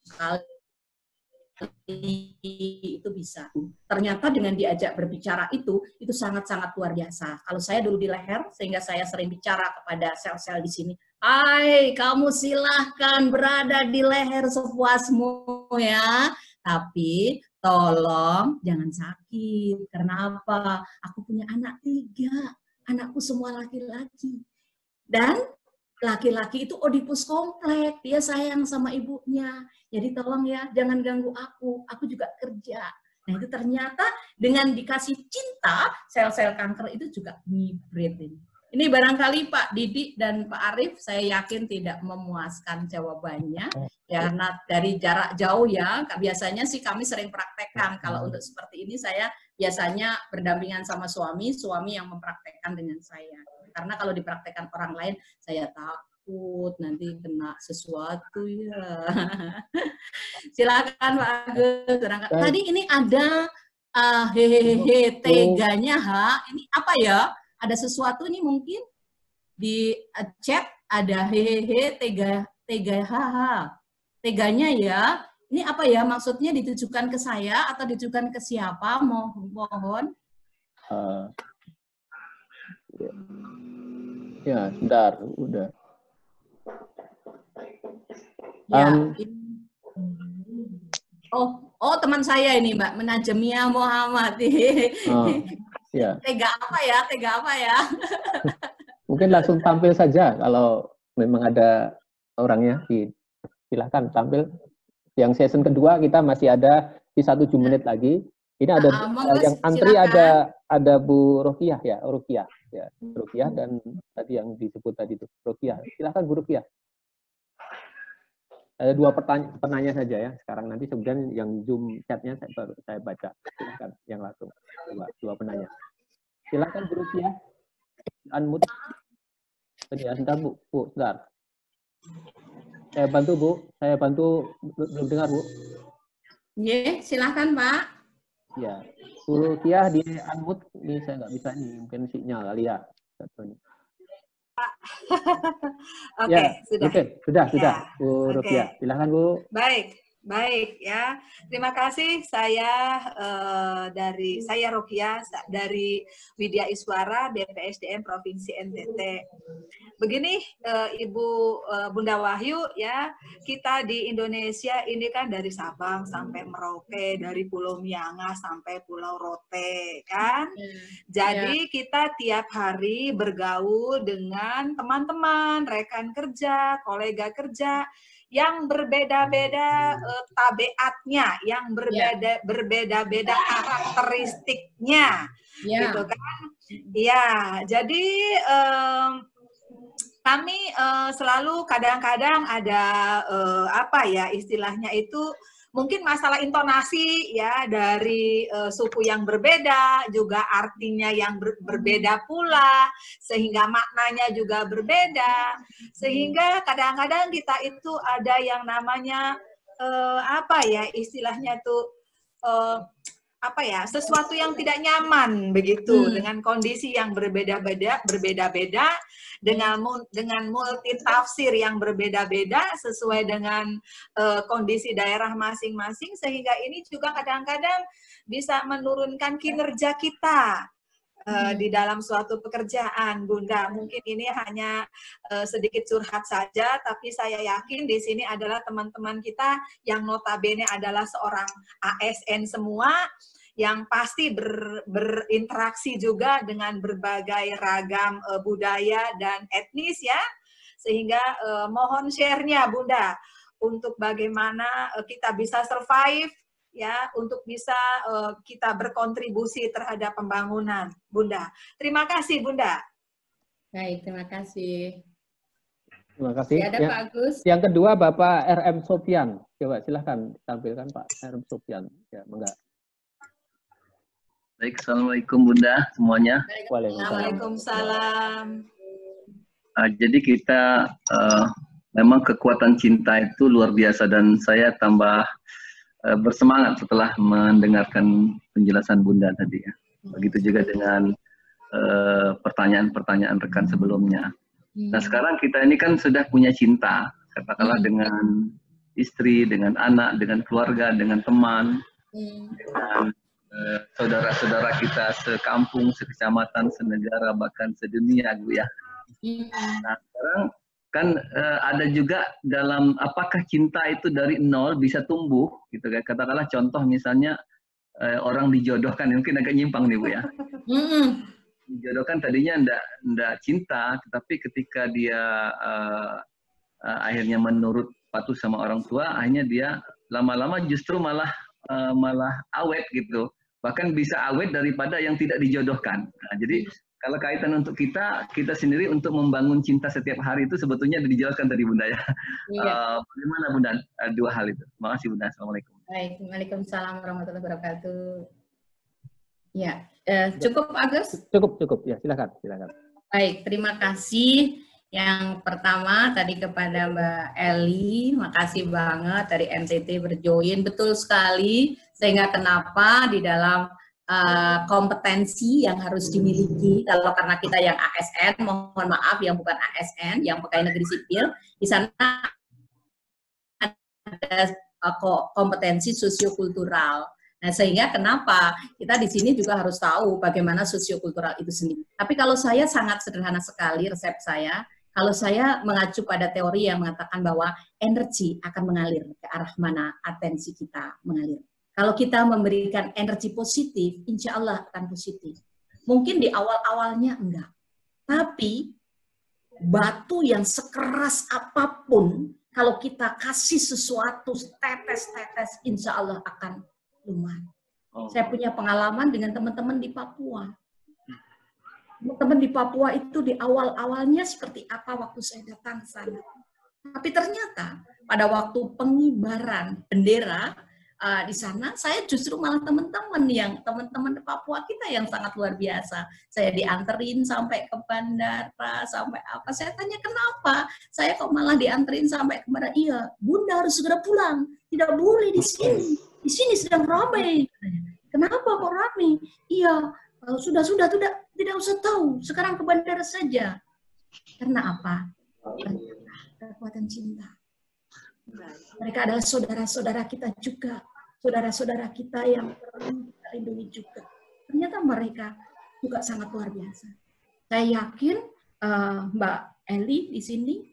A: sekali itu bisa. Ternyata dengan diajak berbicara itu sangat-sangat luar biasa. Kalau saya dulu di leher, sehingga saya sering bicara kepada sel-sel di sini, "Hai, kamu silahkan berada di leher sepuasmu ya, tapi tolong jangan sakit. Karena apa? Aku punya anak 3, anakku semua laki-laki. Dan laki-laki itu Oedipus kompleks, dia sayang sama ibunya. Jadi tolong ya, jangan ganggu aku juga kerja." Nah itu ternyata dengan dikasih cinta, sel-sel kanker itu juga ngibrit. Ini barangkali Pak Didi dan Pak Arief, saya yakin tidak memuaskan jawabannya. Ya, karena dari jarak jauh ya, biasanya sih kami sering praktekkan. Kalau untuk seperti ini saya biasanya berdampingan sama suami yang mempraktekkan dengan saya. Karena kalau dipraktekkan orang lain, saya takut nanti kena sesuatu ya. Silakan Pak Agus. Tadi ini ada hehehe teganya ini apa ya? Ada sesuatu nih mungkin di chat ada hehehe tega haha. Teganya ya. Ini apa ya? Maksudnya ditujukan ke saya atau ditujukan ke siapa? Mohon.
D: Ya, sebentar, udah.
A: Ya. Oh, teman saya ini Mbak Menajemia Muhammad.
D: Ya.
A: Tega apa ya?
D: Mungkin langsung tampil saja kalau memang ada orangnya. Silahkan tampil. Yang season kedua kita masih ada di 1 menit lagi. Ini ada yang antri, ada Bu Rokiah ya, Rokiah dan tadi yang disebut tadi itu Rokiah. Silakan Bu Rokiah. Ada 2 pertanyaan saja ya. Sekarang nanti kemudian yang Zoom chatnya saya baca. Silakan yang langsung 2 penanya. Silakan Bu Rokiah. Unmute. Sebentar Bu, sebentar. Saya bantu Bu, belum dengar Bu.
A: Iya, silakan Pak.
D: Ya, Bu Rokiah di unmute, ini saya nggak bisa nih, mungkin sinyal kali ya.
G: Oke,
D: ya, sudah,
G: ya,
D: Bu Rokiah, silakan Bu.
G: Baik ya. Terima kasih. Saya Rokiah dari Widya Iswara BPSDM Provinsi NTT. Begini Ibu Bunda Wahyu ya, kita di Indonesia ini kan dari Sabang sampai Merauke, dari Pulau Miangas sampai Pulau Rote kan. Jadi kita tiap hari bergaul dengan teman-teman, rekan kerja, kolega kerja yang berbeda-beda tabiatnya, yang berbeda-beda karakteristiknya, gitu kan? Ya, jadi kami selalu kadang-kadang ada istilahnya itu mungkin masalah intonasi ya, dari suku yang berbeda, juga artinya yang berbeda pula, sehingga maknanya juga berbeda, sehingga kadang-kadang kita itu ada yang namanya istilahnya tuh apa ya, sesuatu yang tidak nyaman begitu dengan kondisi yang berbeda-beda dengan multi tafsir yang berbeda-beda sesuai dengan kondisi daerah masing-masing, sehingga ini juga kadang-kadang bisa menurunkan kinerja kita di dalam suatu pekerjaan, Bunda. Mungkin ini hanya sedikit curhat saja, tapi saya yakin di sini adalah teman-teman kita yang notabene adalah seorang ASN semua, yang pasti berinteraksi juga dengan berbagai ragam budaya dan etnis ya. Sehingga mohon share-nya Bunda untuk bagaimana kita bisa survive ya, untuk bisa kita berkontribusi terhadap pembangunan, Bunda. Terima kasih, Bunda.
A: Baik, terima kasih.
D: Terima kasih.
A: Ada Pak Agus.
D: Yang kedua, Bapak RM Sofian. Coba silahkan tampilkan Pak RM Sofian. Ya, enggak.
H: Baik, Assalamualaikum Bunda semuanya.
G: Waalaikumsalam.
H: Jadi kita memang kekuatan cinta itu luar biasa, dan saya tambah bersemangat setelah mendengarkan penjelasan Bunda tadi ya. Begitu juga dengan pertanyaan-pertanyaan rekan sebelumnya. Nah sekarang kita ini kan sudah punya cinta, katakanlah dengan istri, dengan anak, dengan keluarga, dengan teman, dengan saudara-saudara kita sekampung, sekecamatan, senegara, bahkan sedunia, Bu ya. Nah sekarang kan ada juga dalam apakah cinta itu dari nol bisa tumbuh gitu kan. Katakanlah contoh misalnya orang dijodohkan, mungkin agak nyimpang nih Bu ya. Dijodohkan tadinya ndak cinta, tetapi ketika dia akhirnya menurut patuh sama orang tua, akhirnya dia lama-lama justru malah awet gitu. Bahkan bisa awet daripada yang tidak dijodohkan. Nah, jadi kalau kaitan untuk kita sendiri untuk membangun cinta setiap hari itu sebetulnya dijelaskan tadi Bunda ya. Bagaimana Bunda dua hal itu? Terima kasih Bunda. Assalamualaikum.
A: Baik, Waalaikumsalam warahmatullahi wabarakatuh. Ya, cukup Agus?
D: Cukup ya, silakan.
A: Baik, terima kasih. Yang pertama tadi kepada Mbak Eli, makasih banget dari NTT berjoin, betul sekali, sehingga kenapa di dalam kompetensi yang harus dimiliki, kalau karena kita yang ASN, mohon maaf yang bukan ASN, yang pegawai negeri sipil, di sana ada kompetensi sosiokultural. Nah, sehingga kenapa kita di sini juga harus tahu bagaimana sosiokultural itu sendiri. Tapi kalau saya sangat sederhana sekali resep saya, kalau saya mengacu pada teori yang mengatakan bahwa energi akan mengalir ke arah mana atensi kita mengalir. Kalau kita memberikan energi positif, insya Allah akan positif. Mungkin di awal-awalnya enggak. Tapi batu yang sekeras apapun, kalau kita kasih sesuatu tetes-tetes, insya Allah akan lumayan. Saya punya pengalaman dengan teman-teman di Papua. Teman-teman di Papua itu di awal-awalnya seperti apa waktu saya datang sana. Tapi ternyata pada waktu pengibaran bendera di sana, saya justru malah teman-teman di Papua kita yang sangat luar biasa. Saya dianterin sampai ke bandara, sampai apa. Saya tanya kenapa? Saya kok malah dianterin sampai ke bandara. Iya, Bunda harus segera pulang. Tidak boleh di sini. Di sini sedang ramai. Kenapa kok ramai? Iya, sudah, tidak usah tahu. Sekarang ke bandara saja. Karena apa? Kekuatan cinta. Mereka adalah saudara-saudara kita juga. Saudara-saudara kita yang perlu kita lindungi juga. Ternyata mereka juga sangat luar biasa. Saya yakin Mbak Eli di sini,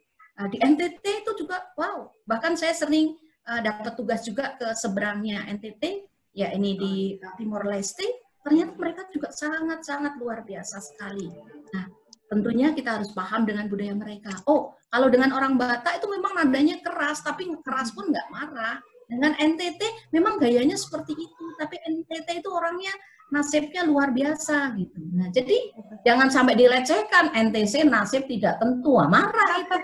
A: di NTT itu juga, wow. Bahkan saya sering dapat tugas juga ke seberangnya NTT, ya ini di Timor Leste. Ternyata mereka juga sangat-sangat luar biasa sekali. Nah, tentunya kita harus paham dengan budaya mereka. Oh, kalau dengan orang Batak itu memang nadanya keras, tapi keras pun nggak marah. Dengan NTT memang gayanya seperti itu, tapi NTT itu orangnya nasibnya luar biasa gitu. Nah, jadi jangan sampai dilecehkan. NTC nasib tidak tentu, marah itu.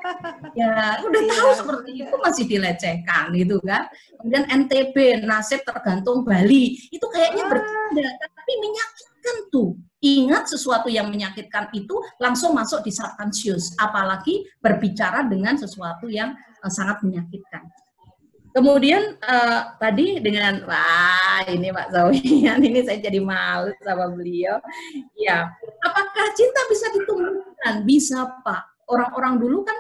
A: Ya, udah tahu seperti itu masih dilecehkan gitu kan. Kemudian NTB nasib tergantung Bali. Itu kayaknya berbeda, tapi menyakitkan tuh. Ingat sesuatu yang menyakitkan itu langsung masuk di subconscious, apalagi berbicara dengan sesuatu yang sangat menyakitkan. Kemudian tadi dengan wah ini Pak Zawian, ini saya jadi malu sama beliau. Ya, apakah cinta bisa ditumbuhkan? Bisa Pak. Orang-orang dulu kan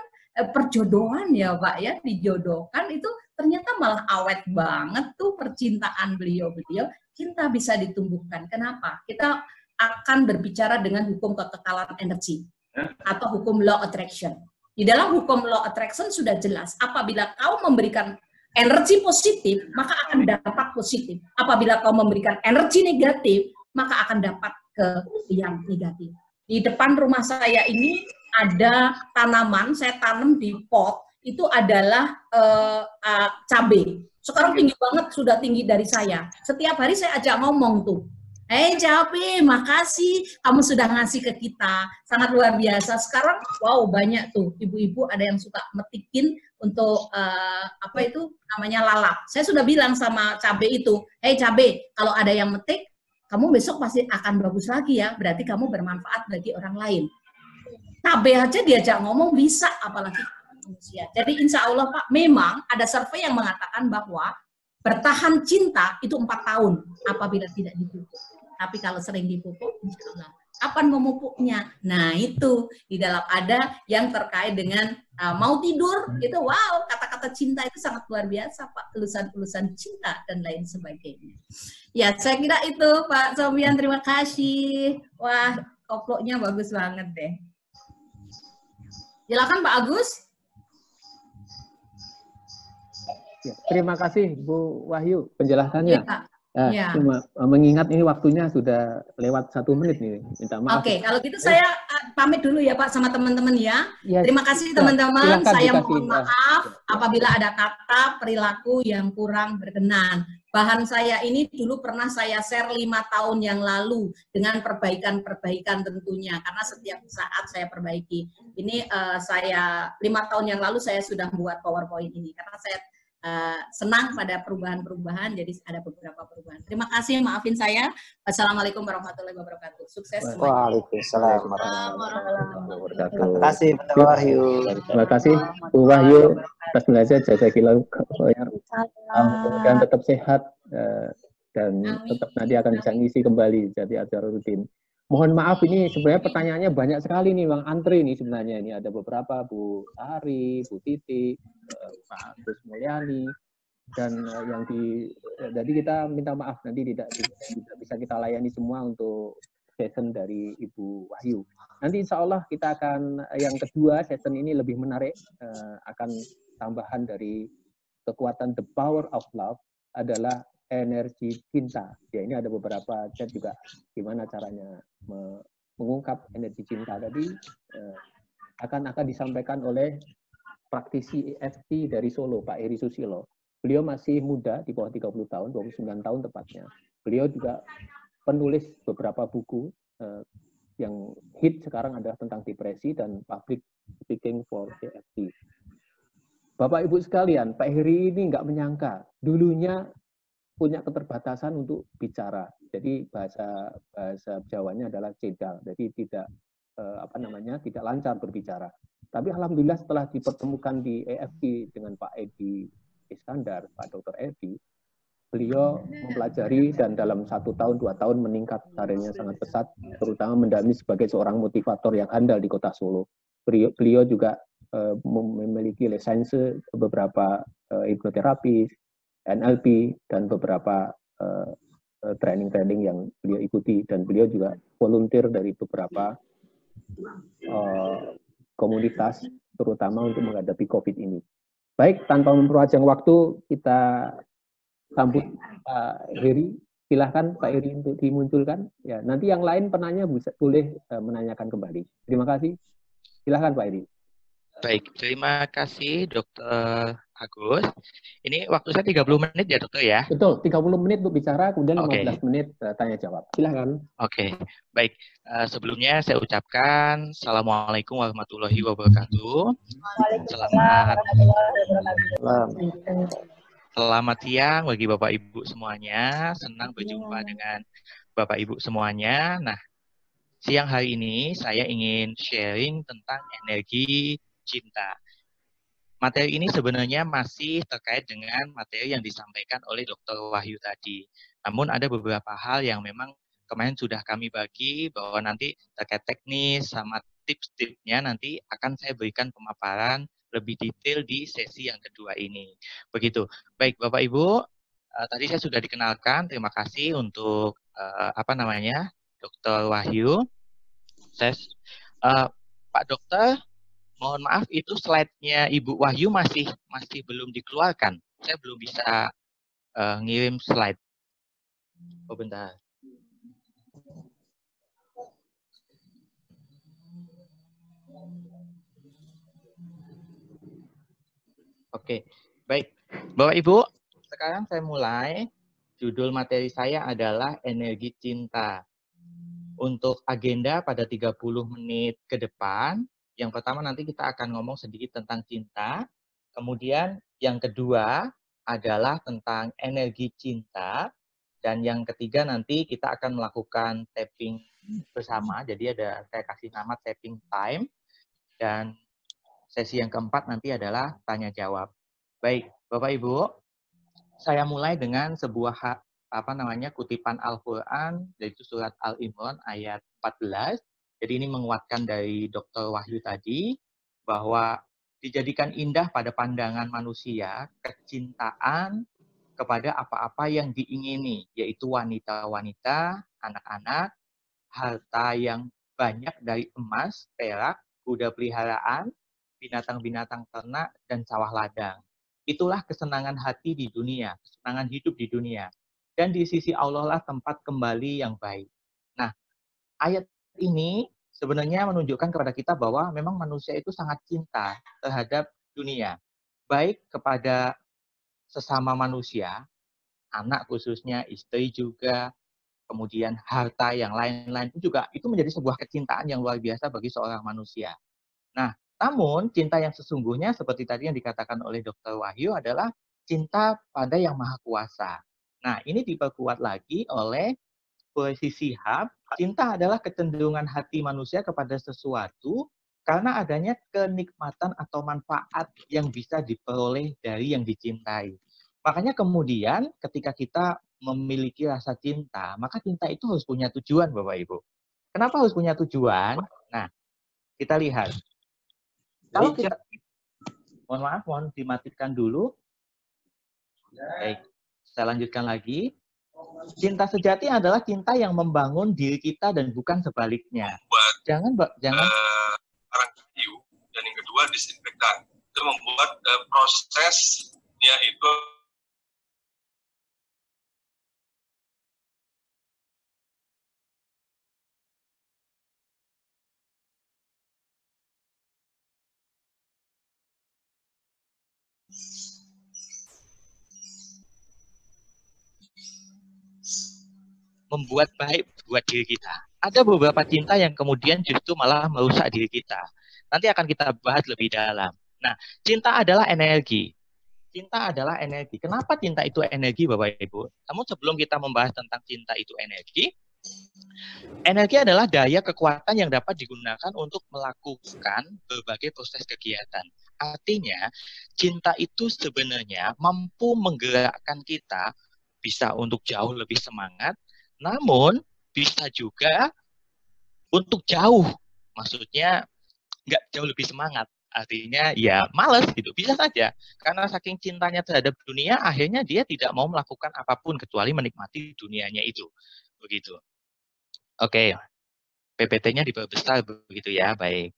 A: perjodohan ya Pak ya, dijodohkan itu ternyata malah awet banget tuh percintaan beliau-beliau. Cinta bisa ditumbuhkan. Kenapa? Kita akan berbicara dengan hukum kekekalan energi atau hukum law attraction. Di dalam hukum law attraction sudah jelas, apabila kau memberikan energi positif, maka akan dapat positif. Apabila kau memberikan energi negatif, maka akan dapat ke yang negatif. Di depan rumah saya ini ada tanaman, saya tanam di pot, itu adalah cabai. Sekarang tinggi banget, sudah tinggi dari saya. Setiap hari saya ajak ngomong tuh, "Hei cabai, makasih kamu sudah ngasih ke kita, sangat luar biasa." Sekarang, wow banyak tuh ibu-ibu ada yang suka metikin untuk apa itu namanya lalap. Saya sudah bilang sama cabai itu, "Hei cabai, kalau ada yang metik, kamu besok pasti akan bagus lagi ya, berarti kamu bermanfaat bagi orang lain." Cabai aja diajak ngomong bisa, apalagi manusia. Jadi insya Allah Pak, memang ada survei yang mengatakan bahwa bertahan cinta itu 4 tahun apabila tidak dipupuk. Tapi kalau sering dipupuk, insya Allah. Kapan memupuknya? Nah itu di dalam ada yang terkait dengan mau tidur, itu wow, kata-kata cinta itu sangat luar biasa Pak, tulisan-tulisan cinta dan lain sebagainya. Ya saya kira itu Pak Sofian, terima kasih. Wah koploknya bagus banget deh. Silakan Pak Agus.
D: Ya, terima kasih Bu Wahyu penjelasannya.
A: Ya.
D: Cuma mengingat ini waktunya sudah lewat 1 menit nih, minta maaf.
A: Oke, kalau gitu saya pamit dulu ya Pak sama teman-teman ya. Terima kasih teman-teman. Saya mohon maaf apabila ada kata perilaku yang kurang berkenan. Bahan saya ini dulu pernah saya share 5 tahun yang lalu dengan perbaikan-perbaikan tentunya, karena setiap saat saya perbaiki. Ini saya 5 tahun yang lalu saya sudah membuat PowerPoint ini karena saya senang pada perubahan-perubahan, jadi ada beberapa perubahan. Terima kasih, maafin saya. Wassalamualaikum warahmatullahi wabarakatuh. Sukses semuanya.
F: Waalaikumsalam warahmatullahi wabarakatuh. Terima kasih Bu Wahyu.
D: Terima kasih Bu Wahyu atas belajar jazakallahu khairan. Dan tetap sehat dan tetap nanti akan bisa ngisi kembali jadi acara rutin. Mohon maaf ini sebenarnya pertanyaannya banyak sekali nih Bang, antri nih sebenarnya. Ini ada beberapa Bu Ari, Bu Titi, Pak Gus Mulyani, dan jadi kita minta maaf nanti tidak bisa kita layani semua untuk session dari Ibu Wahyu. Nanti insya Allah kita akan yang kedua, session ini lebih menarik, akan tambahan dari kekuatan The Power of Love adalah energi cinta. Ya, ini ada beberapa chat juga gimana caranya mengungkap energi cinta tadi, akan disampaikan oleh praktisi EFT dari Solo, Pak Eri Susilo. Beliau masih muda, di bawah 30 tahun, 29 tahun tepatnya. Beliau juga penulis beberapa buku yang hit sekarang adalah tentang depresi dan public speaking for EFT. Bapak Ibu sekalian, Pak Heri ini nggak menyangka, dulunya punya keterbatasan untuk bicara. Jadi bahasa Jawanya adalah cedal. Jadi tidak tidak lancar berbicara. Tapi alhamdulillah setelah dipertemukan di EFT dengan Pak Edi Iskandar, Pak Dr. Edi, beliau mempelajari dan dalam 1 tahun, 2 tahun meningkat karirnya sangat pesat, terutama mendampingi sebagai seorang motivator yang handal di Kota Solo. Beliau juga memiliki lisensi beberapa hipnoterapi, NLP, dan beberapa training-training yang beliau ikuti, dan beliau juga volunteer dari beberapa komunitas, terutama untuk menghadapi COVID ini. Baik, tanpa memperpanjang waktu, kita sambut Pak Heri. Silahkan Pak Heri untuk dimunculkan. Ya, nanti yang lain penanya boleh menanyakan kembali. Terima kasih. Silahkan Pak Heri.
I: Baik, terima kasih Dr. Agus. Ini waktu saya 30 menit ya Dokter ya?
D: Betul, 30 menit untuk bicara, kemudian 15 menit tanya jawab. Silahkan.
I: Oke, baik. Sebelumnya saya ucapkan Assalamualaikum warahmatullahi wabarakatuh. Selamat siang bagi Bapak Ibu semuanya. Senang berjumpa dengan Bapak Ibu semuanya. Nah, siang hari ini saya ingin sharing tentang energi cinta. materi ini sebenarnya masih terkait dengan materi yang disampaikan oleh Dr. Wahyu tadi. Namun ada beberapa hal yang memang kemarin sudah kami bagi bahwa nanti terkait teknis sama tips-tipsnya nanti akan saya berikan pemaparan lebih detail di sesi yang kedua ini. Begitu. Baik, Bapak Ibu, tadi saya sudah dikenalkan. Terima kasih untuk Dr. Wahyu. Pak Dokter, mohon maaf itu slide-nya Ibu Wahyu masih belum dikeluarkan. Saya belum bisa ngirim slide. Oh, bentar. Oke, baik. Bapak Ibu, sekarang saya mulai. Judul materi saya adalah energi cinta. Untuk agenda pada 30 menit ke depan, yang pertama nanti kita akan ngomong sedikit tentang cinta. Kemudian yang kedua adalah tentang energi cinta. Dan yang ketiga nanti kita akan melakukan tapping bersama. Jadi saya kasih nama tapping time. Dan sesi yang keempat nanti adalah tanya jawab. Baik, Bapak Ibu, saya mulai dengan sebuah kutipan Al-Qur'an, yaitu surat Al-Imran ayat 14. Jadi ini menguatkan dari Dr. Wahyu tadi bahwa dijadikan indah pada pandangan manusia kecintaan kepada apa-apa yang diingini, yaitu wanita-wanita, anak-anak, harta yang banyak dari emas, perak, kuda peliharaan, binatang-binatang ternak, dan sawah ladang. Itulah kesenangan hati di dunia, kesenangan hidup di dunia. Dan di sisi Allah lah tempat kembali yang baik. Nah, ayat ini sebenarnya menunjukkan kepada kita bahwa memang manusia itu sangat cinta terhadap dunia. Baik kepada sesama manusia, anak khususnya, istri juga, kemudian harta yang lain-lain juga, itu menjadi sebuah kecintaan yang luar biasa bagi seorang manusia. Nah, namun cinta yang sesungguhnya seperti tadi yang dikatakan oleh Dr. Wahyu adalah cinta pada Yang Maha Kuasa. Nah, ini diperkuat lagi oleh puisi Shihab. Cinta adalah kecenderungan hati manusia kepada sesuatu karena adanya kenikmatan atau manfaat yang bisa diperoleh dari yang dicintai. Makanya kemudian ketika kita memiliki rasa cinta, maka cinta itu harus punya tujuan, Bapak Ibu. Kenapa harus punya tujuan? Nah, kita lihat. Kalau kita, mohon dimatikan dulu. Baik, saya lanjutkan lagi. Cinta sejati adalah cinta yang membangun diri kita dan bukan sebaliknya. Jangan
J: barang kayu, dan yang kedua disinfektan. Itu membuat prosesnya itu
I: membuat baik buat diri kita. Ada beberapa cinta yang kemudian justru malah merusak diri kita. Nanti akan kita bahas lebih dalam. Nah, cinta adalah energi. Cinta adalah energi. Kenapa cinta itu energi, Bapak Ibu? Namun sebelum kita membahas tentang cinta itu energi adalah daya kekuatan yang dapat digunakan untuk melakukan berbagai proses kegiatan. Artinya, cinta itu sebenarnya mampu menggerakkan kita bisa untuk jauh lebih semangat, namun bisa juga untuk jauh, maksudnya nggak jauh lebih semangat. Artinya ya malas gitu, bisa saja. Karena saking cintanya terhadap dunia, akhirnya dia tidak mau melakukan apapun kecuali menikmati dunianya itu. Begitu. Oke, PPT-nya diperbesar begitu ya, baik.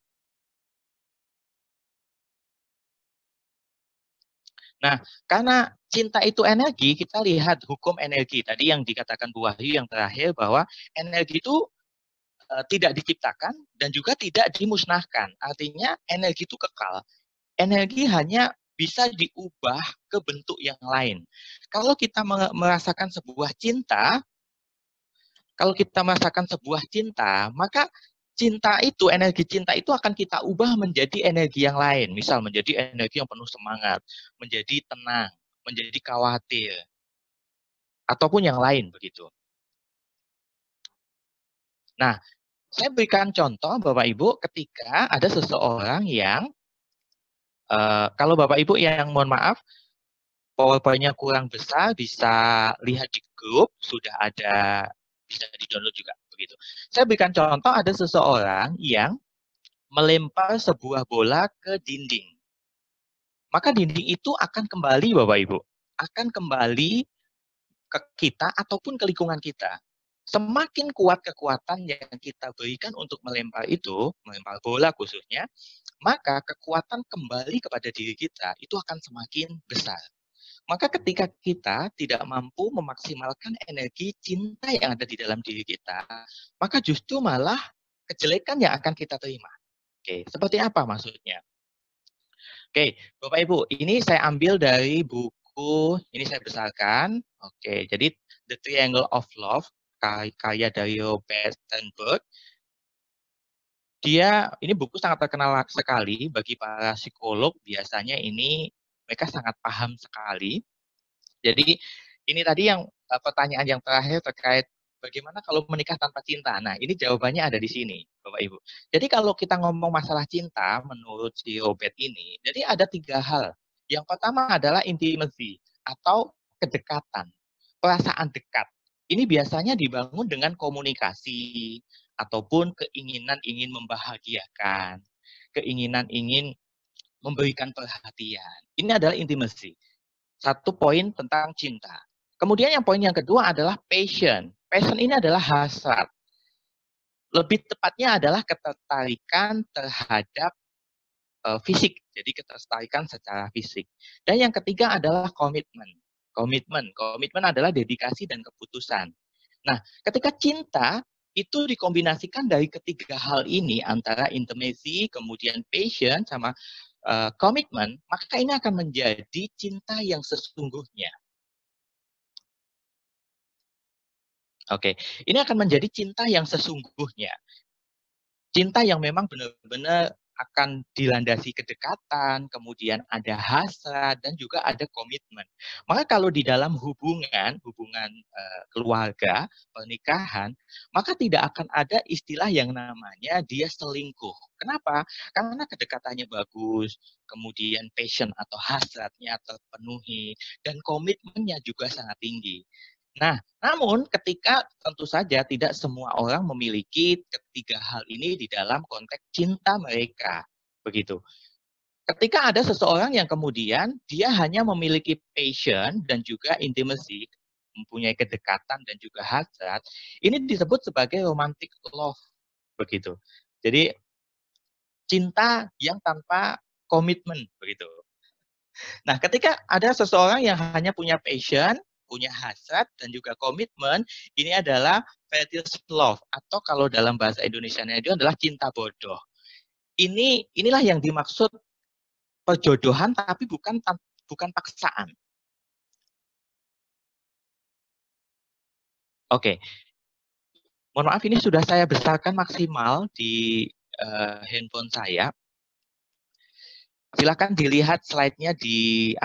I: Nah, karena cinta itu energi, kita lihat hukum energi. Tadi yang dikatakan Bu Wahyu yang terakhir bahwa energi itu tidak diciptakan dan juga tidak dimusnahkan. Artinya energi itu kekal. Energi hanya bisa diubah ke bentuk yang lain. Kalau kita merasakan sebuah cinta, maka cinta itu, energi cinta itu akan kita ubah menjadi energi yang lain. Misal menjadi energi yang penuh semangat, menjadi tenang, menjadi khawatir, ataupun yang lain begitu. Nah, saya berikan contoh Bapak Ibu ketika ada seseorang yang Kalau Bapak Ibu yang mohon maaf, PowerPoint-nya kurang besar, bisa lihat di grup, sudah ada, bisa di-download juga. Begitu. Saya berikan contoh, ada seseorang yang melempar sebuah bola ke dinding. Maka dinding itu akan kembali, Bapak Ibu. Akan kembali ke kita ataupun ke lingkungan kita. Semakin kuat kekuatan yang kita berikan untuk melempar itu, melempar bola khususnya, maka kekuatan kembali kepada diri kita itu akan semakin besar. Maka ketika kita tidak mampu memaksimalkan energi cinta yang ada di dalam diri kita, maka justru malah kejelekan yang akan kita terima. Oke, seperti apa maksudnya? Oke, Bapak Ibu, ini saya ambil dari buku, ini saya besarkan. Oke, jadi The Triangle of Love, karya dari Robert Sternberg. Ini buku sangat terkenal sekali bagi para psikolog, biasanya ini mereka sangat paham sekali. Jadi ini tadi yang pertanyaan yang terakhir terkait bagaimana kalau menikah tanpa cinta. Nah, ini jawabannya ada di sini, Bapak Ibu. Jadi kalau kita ngomong masalah cinta, menurut si Robert ini, jadi ada 3 hal. Yang pertama adalah intimacy atau kedekatan, perasaan dekat. Ini biasanya dibangun dengan komunikasi ataupun keinginan ingin membahagiakan, keinginan ingin memberikan perhatian. Ini adalah intimacy. Satu poin tentang cinta. Kemudian yang poin yang kedua adalah passion. Passion ini adalah hasrat. Lebih tepatnya adalah ketertarikan terhadap fisik. Jadi ketertarikan secara fisik. Dan yang ketiga adalah komitmen. Komitmen adalah dedikasi dan keputusan. Nah, ketika cinta itu dikombinasikan dari ketiga hal ini antara intimacy, kemudian passion sama komitmen, maka ini akan menjadi cinta yang sesungguhnya. Oke, ini akan menjadi cinta yang sesungguhnya. Cinta yang memang benar-benar akan dilandasi kedekatan, kemudian ada hasrat, dan juga ada komitmen. Maka kalau di dalam hubungan keluarga, pernikahan, maka tidak akan ada istilah yang namanya dia selingkuh. Kenapa? Karena kedekatannya bagus, kemudian passion atau hasratnya terpenuhi, dan komitmennya juga sangat tinggi. Nah, namun ketika tentu saja tidak semua orang memiliki ketiga hal ini di dalam konteks cinta mereka, begitu. Ketika ada seseorang yang kemudian dia hanya memiliki passion dan juga intimacy, mempunyai kedekatan dan juga hasrat, ini disebut sebagai romantic love, begitu. Jadi cinta yang tanpa komitmen, begitu. Nah, ketika ada seseorang yang hanya punya passion, punya hasrat dan juga komitmen, ini adalah fetish love atau kalau dalam bahasa Indonesianya itu adalah cinta bodoh. Inilah yang dimaksud perjodohan tapi bukan paksaan. Oke. Mohon maaf ini sudah saya besarkan maksimal di handphone saya. Silakan dilihat slide-nya di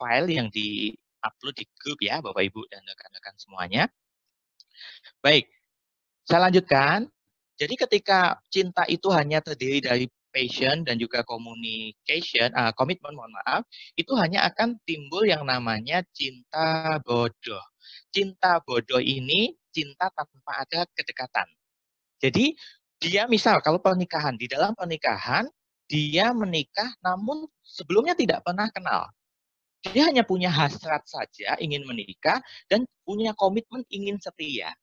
I: file yang di-upload di grup ya Bapak Ibu dan rekan-rekan semuanya. Baik, saya lanjutkan. Jadi ketika cinta itu hanya terdiri dari passion dan juga komitmen, mohon maaf, itu hanya akan timbul yang namanya cinta bodoh. Cinta bodoh ini cinta tanpa ada kedekatan. Jadi dia misal kalau pernikahan, di dalam pernikahan dia menikah namun sebelumnya tidak pernah kenal. Dia hanya punya hasrat saja ingin menikah dan punya komitmen ingin setia.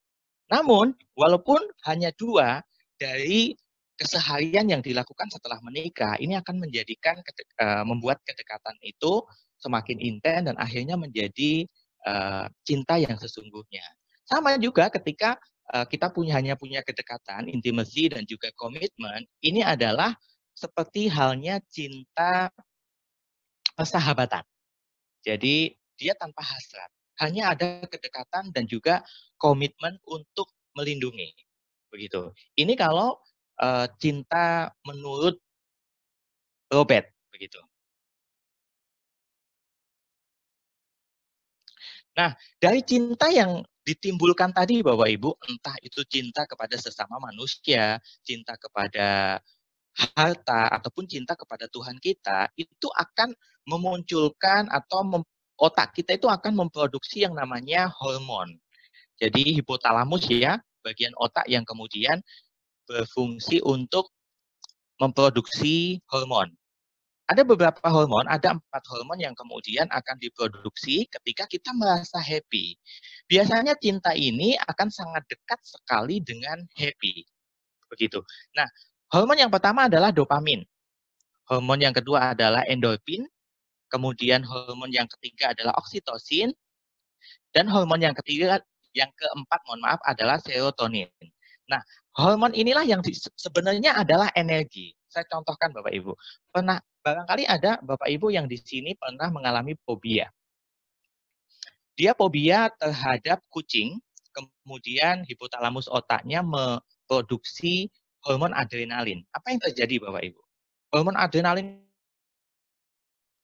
I: Namun, walaupun hanya 2 dari keseharian yang dilakukan setelah menikah, ini akan menjadikan membuat kedekatan itu semakin intens dan akhirnya menjadi cinta yang sesungguhnya. Sama juga ketika kita hanya punya kedekatan, intimacy dan juga komitmen, ini adalah seperti halnya cinta persahabatan. Jadi dia tanpa hasrat, hanya ada kedekatan dan juga komitmen untuk melindungi, begitu. Ini kalau cinta menurut Robert, begitu. Nah, dari cinta yang ditimbulkan tadi Bapak Ibu, entah itu cinta kepada sesama manusia, cinta kepada harta ataupun cinta kepada Tuhan kita, itu akan memunculkan atau otak kita itu akan memproduksi yang namanya hormon. Jadi hipotalamus ya, bagian otak yang kemudian berfungsi untuk memproduksi hormon. Ada beberapa hormon, ada 4 hormon yang kemudian akan diproduksi ketika kita merasa happy. Biasanya cinta ini akan sangat dekat sekali dengan happy. Begitu. Nah, hormon yang pertama adalah dopamin. Hormon yang kedua adalah endorfin. Kemudian hormon yang ketiga adalah oksitosin. Dan hormon yang ketiga, yang keempat, mohon maaf, adalah serotonin. Nah, hormon inilah yang sebenarnya adalah energi. Saya contohkan Bapak Ibu. Barangkali ada Bapak Ibu yang di sini pernah mengalami fobia. Dia fobia terhadap kucing, kemudian hipotalamus otaknya memproduksi hormon adrenalin. Apa yang terjadi Bapak Ibu? Hormon adrenalin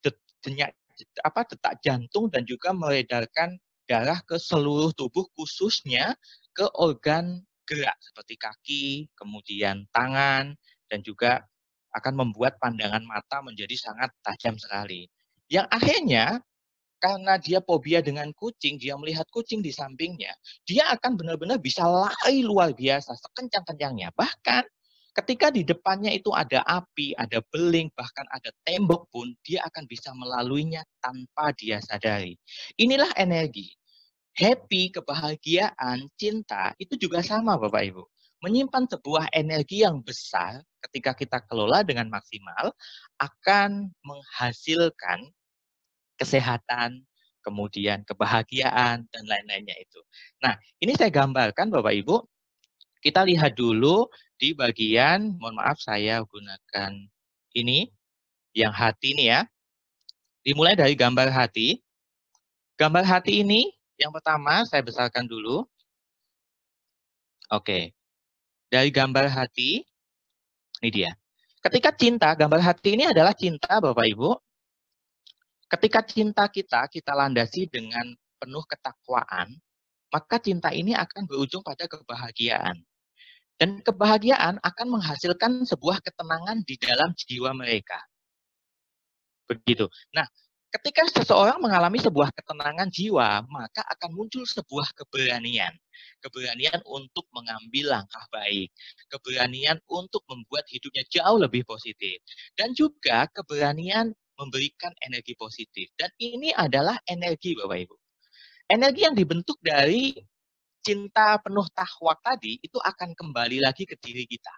I: detak jantung dan juga meredarkan darah ke seluruh tubuh, khususnya ke organ gerak seperti kaki, kemudian tangan, dan juga akan membuat pandangan mata menjadi sangat tajam sekali. Yang akhirnya, karena dia fobia dengan kucing, dia melihat kucing di sampingnya, dia akan benar-benar bisa lari luar biasa, sekencang-kencangnya. Bahkan ketika di depannya itu ada api, ada beling, bahkan ada tembok pun, dia akan bisa melaluinya tanpa dia sadari. Inilah energi. Happy, kebahagiaan, cinta, itu juga sama Bapak Ibu. Menyimpan sebuah energi yang besar ketika kita kelola dengan maksimal akan menghasilkan kesehatan, kemudian kebahagiaan, dan lain-lainnya itu. Nah, ini saya gambarkan Bapak Ibu. Kita lihat dulu di bagian, mohon maaf saya gunakan ini, yang hati ini ya. Dimulai dari gambar hati. Gambar hati ini, yang pertama saya besarkan dulu. Oke. Dari gambar hati, ini dia. Ketika cinta, gambar hati ini adalah cinta Bapak Ibu. Ketika cinta kita landasi dengan penuh ketakwaan, maka cinta ini akan berujung pada kebahagiaan. Dan kebahagiaan akan menghasilkan sebuah ketenangan di dalam jiwa mereka. Begitu. Nah, ketika seseorang mengalami sebuah ketenangan jiwa, maka akan muncul sebuah keberanian. Keberanian untuk mengambil langkah baik. Keberanian untuk membuat hidupnya jauh lebih positif. Dan juga keberanian memberikan energi positif. Dan ini adalah energi, Bapak Ibu. Energi yang dibentuk dari cinta penuh tahwak tadi, itu akan kembali lagi ke diri kita.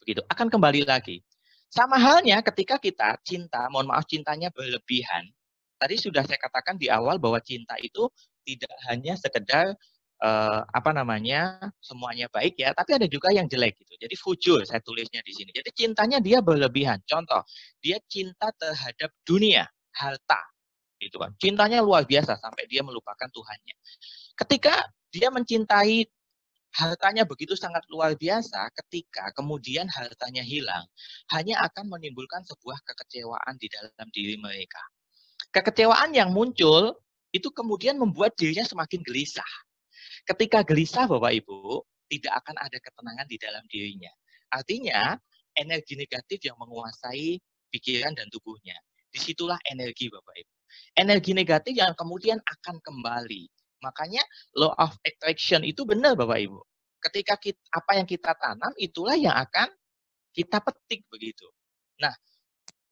I: Begitu, akan kembali lagi. Sama halnya ketika kita cinta, mohon maaf cintanya berlebihan. Tadi sudah saya katakan di awal bahwa cinta itu tidak hanya sekedar semuanya baik ya, tapi ada juga yang jelek gitu. Jadi fujur saya tulisnya di sini. Jadi cintanya dia berlebihan. Contoh, dia cinta terhadap dunia, harta, gitu kan. Cintanya luar biasa sampai dia melupakan Tuhannya. Ketika dia mencintai hartanya begitu sangat luar biasa, ketika kemudian hartanya hilang, hanya akan menimbulkan sebuah kekecewaan di dalam diri mereka. Kekecewaan yang muncul itu kemudian membuat dirinya semakin gelisah. Ketika gelisah, Bapak Ibu, tidak akan ada ketenangan di dalam dirinya. Artinya, energi negatif yang menguasai pikiran dan tubuhnya. Disitulah energi, Bapak Ibu. Energi negatif yang kemudian akan kembali. Makanya law of attraction itu benar Bapak Ibu. Ketika apa yang kita tanam, itulah yang akan kita petik begitu. Nah,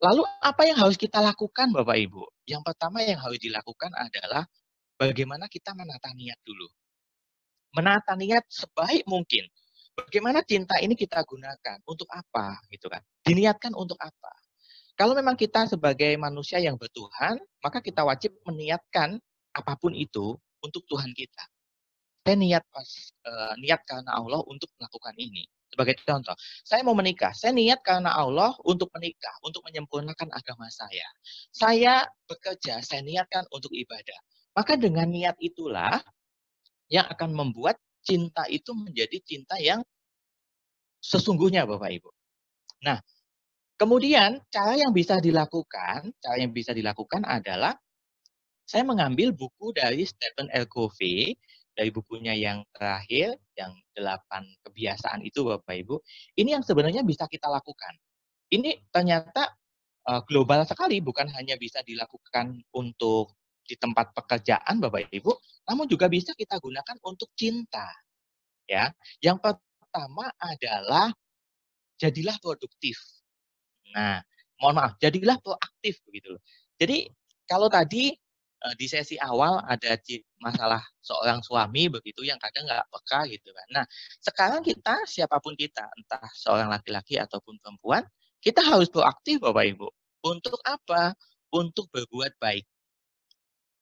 I: lalu apa yang harus kita lakukan Bapak Ibu? Yang pertama yang harus dilakukan adalah bagaimana kita menata niat dulu. Menata niat sebaik mungkin. Bagaimana cinta ini kita gunakan? Untuk apa? Gitu kan. Diniatkan untuk apa? Kalau memang kita sebagai manusia yang bertuhan, maka kita wajib meniatkan apapun itu untuk Tuhan kita. Saya niat karena Allah untuk melakukan ini. Sebagai contoh, saya mau menikah. Saya niat karena Allah untuk menikah, untuk menyempurnakan agama saya. Saya bekerja, saya niatkan untuk ibadah. Maka dengan niat itulah yang akan membuat cinta itu menjadi cinta yang sesungguhnya, Bapak Ibu. Nah, kemudian cara yang bisa dilakukan adalah saya mengambil buku dari Stephen R. Covey dari bukunya yang terakhir, yang 8 kebiasaan itu Bapak Ibu, ini yang sebenarnya bisa kita lakukan. Ini ternyata global sekali, bukan hanya bisa dilakukan untuk di tempat pekerjaan Bapak Ibu, namun juga bisa kita gunakan untuk cinta. Ya, yang pertama adalah jadilah produktif. Nah, mohon maaf, jadilah proaktif begitu loh. Jadi kalau tadi di sesi awal ada masalah seorang suami begitu yang kadang nggak peka gitu kan. Nah, sekarang kita siapapun kita, entah seorang laki-laki ataupun perempuan, kita harus proaktif Bapak Ibu. Untuk apa? Untuk berbuat baik.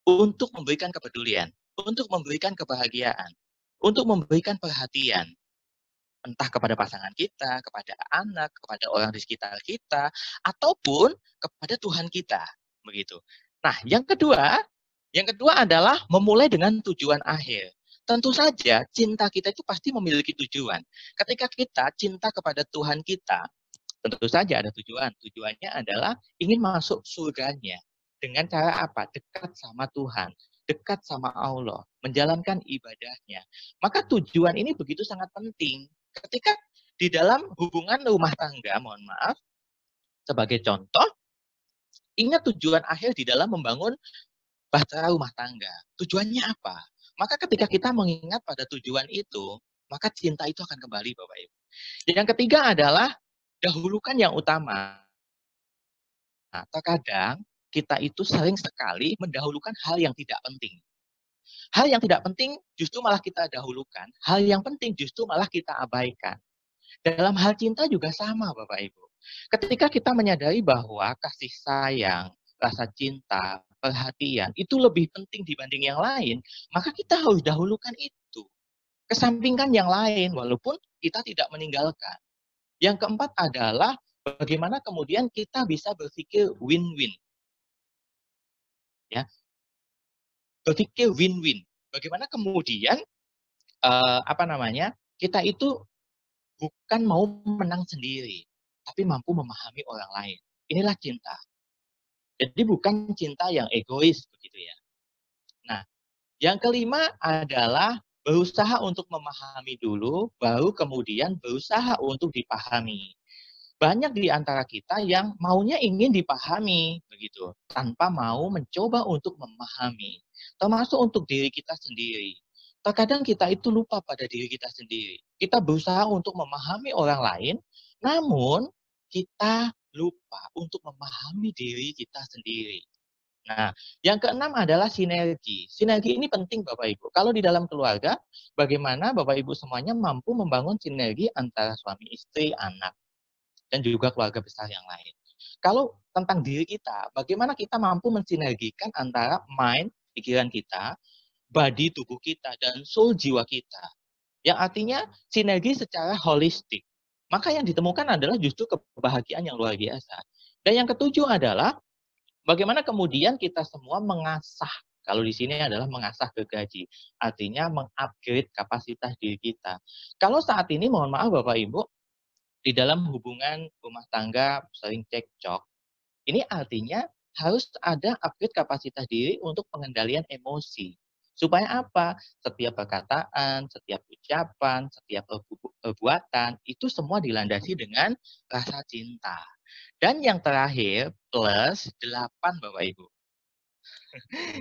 I: Untuk memberikan kepedulian, untuk memberikan kebahagiaan, untuk memberikan perhatian. Entah kepada pasangan kita, kepada anak, kepada orang di sekitar kita, ataupun kepada Tuhan kita, begitu. Nah, yang kedua adalah memulai dengan tujuan akhir. Tentu saja cinta kita itu pasti memiliki tujuan. Ketika kita cinta kepada Tuhan kita, tentu saja ada tujuan. Tujuannya adalah ingin masuk surganya. Dengan cara apa? Dekat sama Tuhan, dekat sama Allah, menjalankan ibadahnya. Maka tujuan ini begitu sangat penting. Ketika di dalam hubungan rumah tangga, mohon maaf, sebagai contoh, ingat tujuan akhir di dalam membangun bahtera rumah tangga. Tujuannya apa? Maka ketika kita mengingat pada tujuan itu, maka cinta itu akan kembali, Bapak Ibu. Yang ketiga adalah dahulukan yang utama. Nah, terkadang kita itu sering sekali mendahulukan hal yang tidak penting. Hal yang tidak penting justru malah kita dahulukan, hal yang penting justru malah kita abaikan. Dalam hal cinta juga sama, Bapak Ibu. Ketika kita menyadari bahwa kasih sayang, rasa cinta, perhatian, itu lebih penting dibanding yang lain, maka kita harus dahulukan itu. Kesampingkan yang lain, walaupun kita tidak meninggalkan. Yang keempat adalah bagaimana kemudian kita bisa berpikir win-win. Ya, berpikir win-win. Bagaimana kemudian kita itu bukan mau menang sendiri, tapi mampu memahami orang lain. Inilah cinta. Jadi bukan cinta yang egois begitu ya. Nah, yang kelima adalah berusaha untuk memahami dulu, baru kemudian berusaha untuk dipahami. Banyak di antara kita yang maunya ingin dipahami begitu, tanpa mau mencoba untuk memahami. Termasuk untuk diri kita sendiri. Terkadang kita itu lupa pada diri kita sendiri. Kita berusaha untuk memahami orang lain, namun kita lupa untuk memahami diri kita sendiri. Nah, yang keenam adalah sinergi. Sinergi ini penting Bapak Ibu. Kalau di dalam keluarga, bagaimana Bapak Ibu semuanya mampu membangun sinergi antara suami istri, anak, dan juga keluarga besar yang lain. Kalau tentang diri kita, bagaimana kita mampu mensinergikan antara mind, pikiran kita, body, tubuh kita, dan soul, jiwa kita. Yang artinya sinergi secara holistik. Maka yang ditemukan adalah justru kebahagiaan yang luar biasa. Dan yang ketujuh adalah bagaimana kemudian kita semua mengasah, kalau di sini adalah mengasah gergaji, artinya mengupgrade kapasitas diri kita. Kalau saat ini, mohon maaf Bapak Ibu, di dalam hubungan rumah tangga sering cekcok, ini artinya harus ada upgrade kapasitas diri untuk pengendalian emosi. Supaya apa? Setiap perkataan, setiap ucapan, setiap perbuatan, itu semua dilandasi dengan rasa cinta. Dan yang terakhir, plus 8 Bapak Ibu.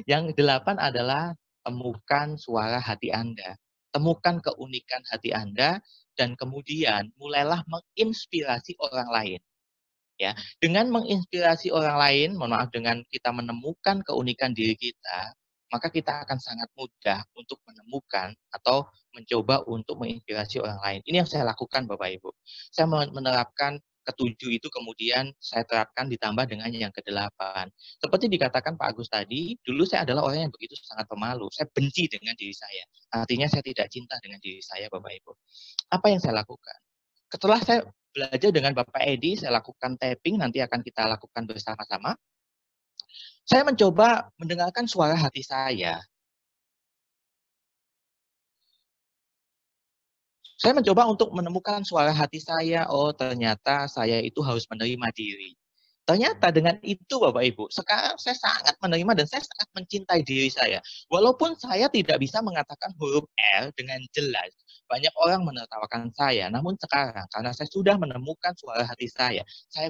I: Yang 8 adalah temukan suara hati Anda. Temukan keunikan hati Anda, dan kemudian mulailah menginspirasi orang lain. Ya, dengan menginspirasi orang lain, mohon maaf, dengan kita menemukan keunikan diri kita, maka kita akan sangat mudah untuk menemukan atau mencoba untuk menginspirasi orang lain. Ini yang saya lakukan Bapak Ibu. Saya menerapkan ketujuh itu, kemudian saya terapkan ditambah dengan yang ke-8. Seperti dikatakan Pak Agus tadi, dulu saya adalah orang yang begitu sangat pemalu. Saya benci dengan diri saya. Artinya saya tidak cinta dengan diri saya, Bapak Ibu. Apa yang saya lakukan? Setelah saya belajar dengan Bapak Edi, saya lakukan tapping, nanti akan kita lakukan bersama-sama. Saya mencoba mendengarkan suara hati saya. Saya mencoba untuk menemukan suara hati saya, oh ternyata saya itu harus menerima diri. Ternyata dengan itu Bapak Ibu, sekarang saya sangat menerima dan saya sangat mencintai diri saya. Walaupun saya tidak bisa mengatakan huruf L dengan jelas, banyak orang menertawakan saya. Namun sekarang, karena saya sudah menemukan suara hati saya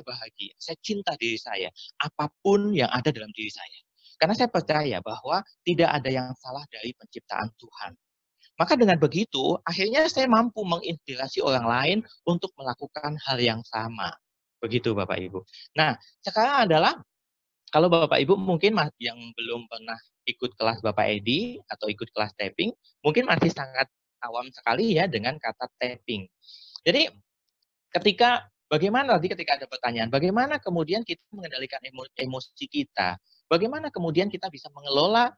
I: bahagia, saya cinta diri saya, apapun yang ada dalam diri saya. Karena saya percaya bahwa tidak ada yang salah dari penciptaan Tuhan. Maka dengan begitu, akhirnya saya mampu menginspirasi orang lain untuk melakukan hal yang sama. Begitu Bapak Ibu. Nah, sekarang adalah kalau Bapak Ibu mungkin yang belum pernah ikut kelas Bapak Edi atau ikut kelas tapping, mungkin masih sangat awam sekali ya dengan kata tapping. Jadi bagaimana ketika ada pertanyaan, bagaimana kemudian kita mengendalikan emosi kita? Bagaimana kemudian kita bisa mengelola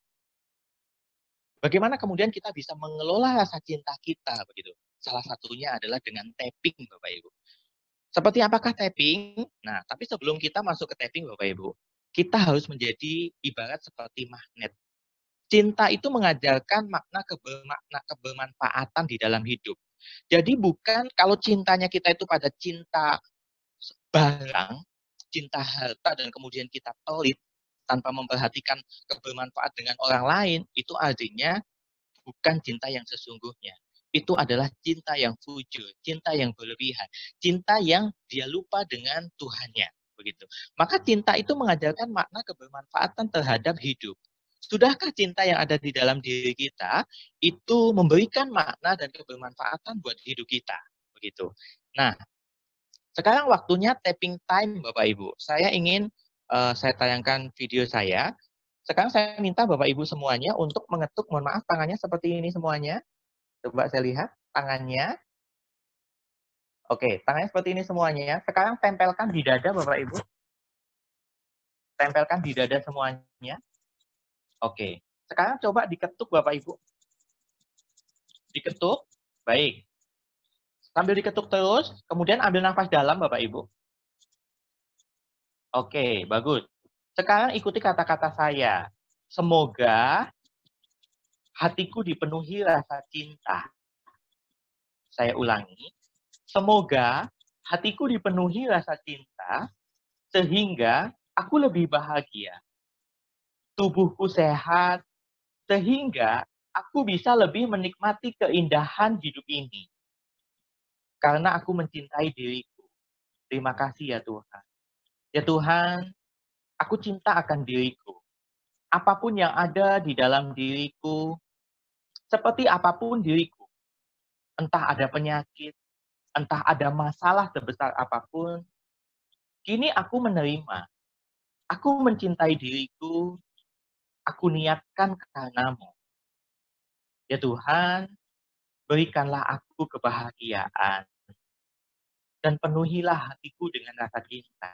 I: rasa cinta kita begitu. Salah satunya adalah dengan tapping Bapak Ibu. Seperti apakah tapping? Nah, tapi sebelum kita masuk ke tapping Bapak Ibu, kita harus menjadi ibarat seperti magnet. Cinta itu mengajarkan makna kebermanfaatan di dalam hidup. Jadi bukan kalau cintanya kita itu pada cinta barang, cinta harta dan kemudian kita pelit tanpa memperhatikan kebermanfaat dengan orang lain, itu artinya bukan cinta yang sesungguhnya. Itu adalah cinta yang fujur, cinta yang berlebihan, cinta yang dia lupa dengan Tuhannya, begitu. Maka cinta itu mengajarkan makna kebermanfaatan terhadap hidup. Sudahkah cinta yang ada di dalam diri kita itu memberikan makna dan kebermanfaatan buat hidup kita, begitu. Nah, sekarang waktunya tapping time Bapak Ibu. Saya ingin saya tayangkan video saya. Sekarang saya minta Bapak Ibu semuanya untuk mengetuk, mohon maaf tangannya seperti ini semuanya. Coba saya lihat tangannya. Oke, tangannya seperti ini semuanya. Sekarang tempelkan di dada Bapak Ibu. Tempelkan di dada semuanya. Oke. Sekarang coba diketuk Bapak Ibu. Diketuk. Baik. Sambil diketuk terus, kemudian ambil nafas dalam Bapak Ibu. Oke, bagus. Sekarang ikuti kata-kata saya. Semoga hatiku dipenuhi rasa cinta. Saya ulangi. Semoga hatiku dipenuhi rasa cinta sehingga aku lebih bahagia. Tubuhku sehat sehingga aku bisa lebih menikmati keindahan hidup ini. Karena aku mencintai diriku. Terima kasih ya Tuhan. Ya Tuhan, aku cinta akan diriku. Apapun yang ada di dalam diriku, seperti apapun diriku, entah ada penyakit, entah ada masalah sebesar apapun, kini aku menerima. Aku mencintai diriku, aku niatkan karenamu. Ya Tuhan, berikanlah aku kebahagiaan, dan penuhilah hatiku dengan rasa cinta,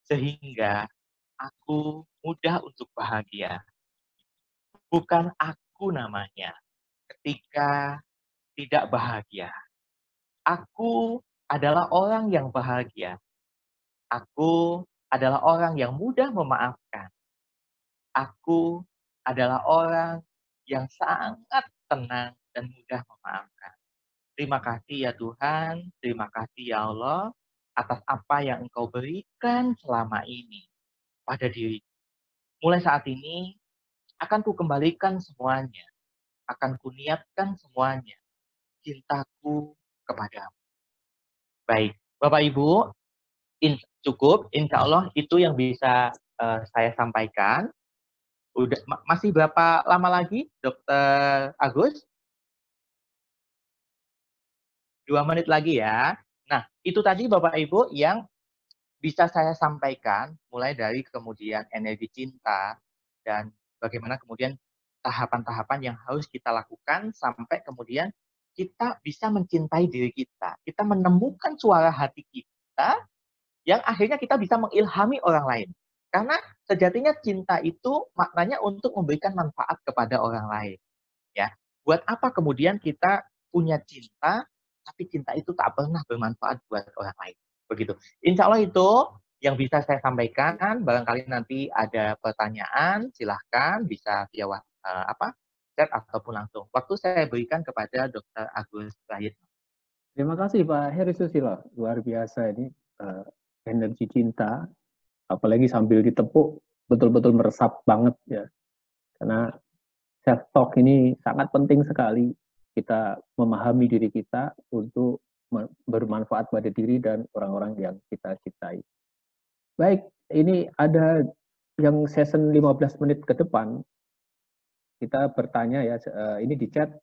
I: sehingga aku mudah untuk bahagia. Bukan aku namanya ketika tidak bahagia. Aku adalah orang yang bahagia. Aku adalah orang yang mudah memaafkan. Aku adalah orang yang sangat tenang dan mudah memaafkan. Terima kasih ya Tuhan, terima kasih ya Allah atas apa yang Engkau berikan selama ini pada diriku. Mulai saat ini akan kukembalikan semuanya, akan kuniatkan semuanya, cintaku kepadamu. Baik, Bapak Ibu, cukup, insya Allah itu yang bisa saya sampaikan. Masih berapa lama lagi, Dokter Agus? 2 menit lagi ya. Nah, itu tadi Bapak Ibu yang bisa saya sampaikan, mulai dari kemudian energi cinta, dan bagaimana kemudian tahapan-tahapan yang harus kita lakukan sampai kemudian kita bisa mencintai diri kita. Kita menemukan suara hati kita yang akhirnya kita bisa mengilhami orang lain. Karena sejatinya cinta itu maknanya untuk memberikan manfaat kepada orang lain. Ya, buat apa kemudian kita punya cinta, tapi cinta itu tak pernah bermanfaat buat orang lain. Begitu. Insya Allah itu yang bisa saya sampaikan. Barangkali nanti ada pertanyaan, silahkan bisa via chat ataupun langsung. Waktu saya berikan kepada Dr. Agus Prayitno.
D: Terima kasih Pak Heri Susilo. Luar biasa ini energi cinta apalagi sambil ditepuk betul-betul meresap banget ya. Karena self talk ini sangat penting sekali, kita memahami diri kita untuk bermanfaat pada diri dan orang-orang yang kita cintai. Baik, ini ada yang session 15 menit ke depan. Kita bertanya ya, ini di chat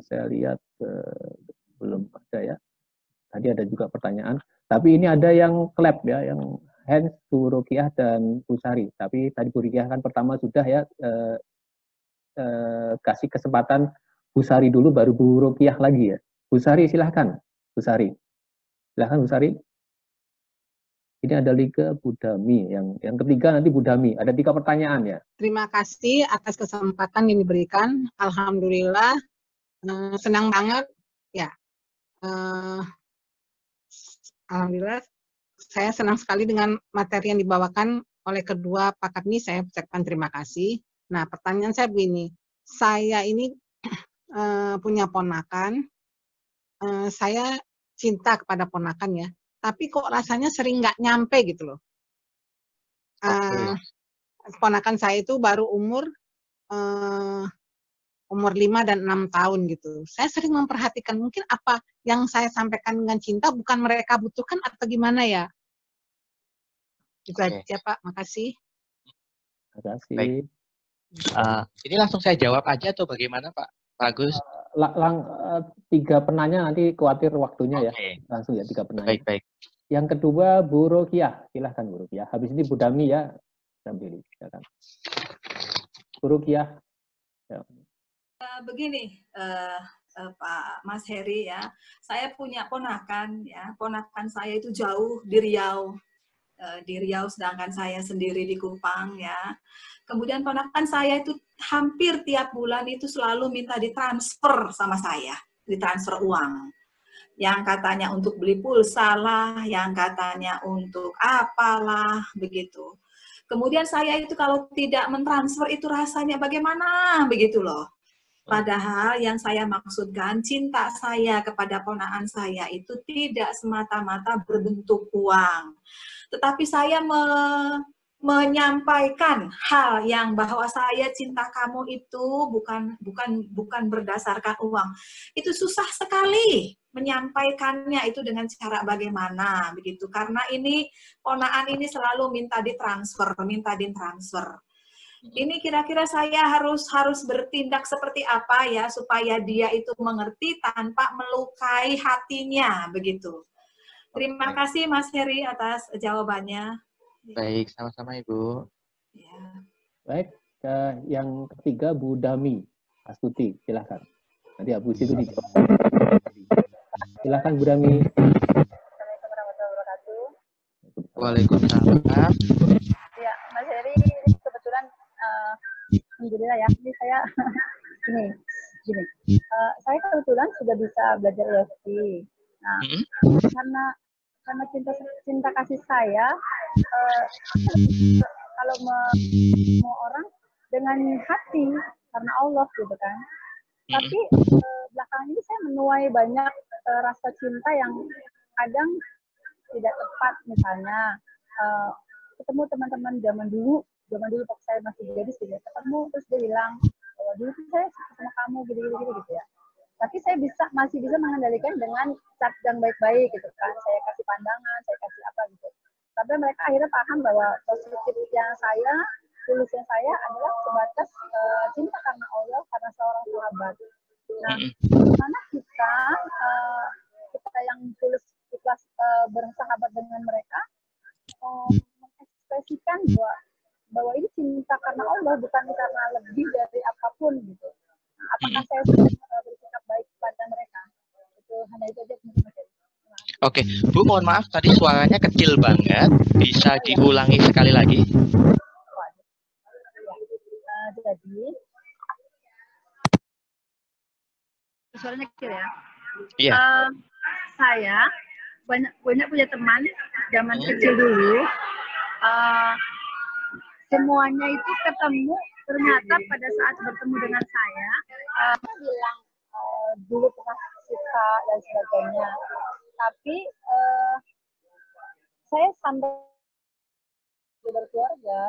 D: saya lihat belum ada ya. Tadi ada juga pertanyaan, tapi ini ada yang clap ya, yang hands Bu Rukiah dan Bu Sari. Tapi tadi Bu Rukiah kan pertama sudah ya, kasih kesempatan Bu Sari dulu, baru Bu Rukiah lagi ya. Bu Sari silahkan, Bu Sari. Silahkan Bu Sari. Ini ada Liga Budami, yang ketiga nanti Budami. Ada 3 pertanyaan ya.
K: Terima kasih atas kesempatan yang diberikan. Alhamdulillah, senang banget ya. Alhamdulillah, saya senang sekali dengan materi yang dibawakan oleh kedua pakar ini. Saya ucapkan terima kasih. Nah, pertanyaan saya begini. Saya ini punya ponakan. Saya cinta kepada ponakan ya. Tapi kok rasanya sering nggak nyampe gitu loh. Ponakan saya itu baru umur 5 dan 6 tahun gitu. Saya sering memperhatikan mungkin apa yang saya sampaikan dengan cinta bukan mereka butuhkan atau gimana ya. Itu aja Pak, makasih.
D: Terima kasih.
I: Baik. Ini langsung saya jawab aja atau bagaimana Pak Agus?
D: 3 penanya nanti khawatir waktunya ya. Langsung ya 3 penanya.
I: Baik.
D: Yang kedua Bu Rukiah, silahkan Bu Rukiah. Habis ini Bu Dami ya. Sambil silakan. Bu Rukiah. Ya.
G: Begini, Pak Mas Heri ya, saya punya ponakan ya, ponakan saya itu jauh di Riau, sedangkan saya sendiri di Kupang ya. Kemudian ponakan saya itu hampir tiap bulan itu selalu minta ditransfer sama saya, ditransfer uang. Yang katanya untuk beli pulsa lah, yang katanya untuk apalah, begitu. Kemudian saya itu kalau tidak mentransfer itu rasanya bagaimana, begitu loh. Padahal yang saya maksudkan, cinta saya kepada ponakan saya itu tidak semata-mata berbentuk uang. Tetapi saya menyampaikan hal yang bahwa saya cinta kamu itu bukan berdasarkan uang. Itu susah sekali menyampaikannya itu dengan cara bagaimana begitu. Karena ini ponakan ini selalu minta ditransfer. Ini kira-kira saya harus bertindak seperti apa ya supaya dia itu mengerti tanpa melukai hatinya begitu. Terima kasih Mas Heri atas jawabannya.
I: Baik, sama-sama Ibu.
G: Ya.
D: Baik, yang ketiga Bu Dami Astuti, silahkan. Nanti habis itu dijawab. Silahkan Bu Dami.
L: Assalamualaikum warahmatullahi wabarakatuh.
I: Waalaikumsalam.
L: Ya, Mas Heri, ini kebetulan alhamdulillah ya, ini saya gini. Saya kebetulan sudah bisa belajar EFT. Nah, karena cinta kasih saya, kalau mau orang dengan hati karena Allah gitu kan. Tapi belakangan ini saya menuai banyak rasa cinta yang kadang tidak tepat, misalnya ketemu teman-teman zaman dulu waktu saya masih gadis gitu ya, ketemu terus dia bilang bahwa dulu saya suka sama kamu gini gitu ya. Tapi saya masih bisa mengendalikan dengan chat yang baik-baik gitu kan. Saya kasih pandangan, saya kasih apa gitu. Sampai mereka akhirnya paham bahwa positifnya saya, tulusnya saya adalah sebatas cinta karena Allah, karena seorang sahabat. Nah, bagaimana kita yang tulus ikhlas bersahabat dengan mereka mengekspresikan bahwa ini cinta karena Allah, bukan karena lebih dari apapun gitu. Nah, apakah saya sudah bersikap baik kepada mereka? Itu hanya itu aja.
I: Oke, Bu, mohon maaf tadi suaranya kecil banget. Bisa diulangi sekali lagi?
L: Jadi suaranya kecil ya.
I: Iya.
L: Saya banyak punya teman zaman kecil dulu. Semuanya itu ketemu ternyata pada saat bertemu dengan saya bilang dulu pernah suka dan sebagainya, tapi saya sampai berkeluarga,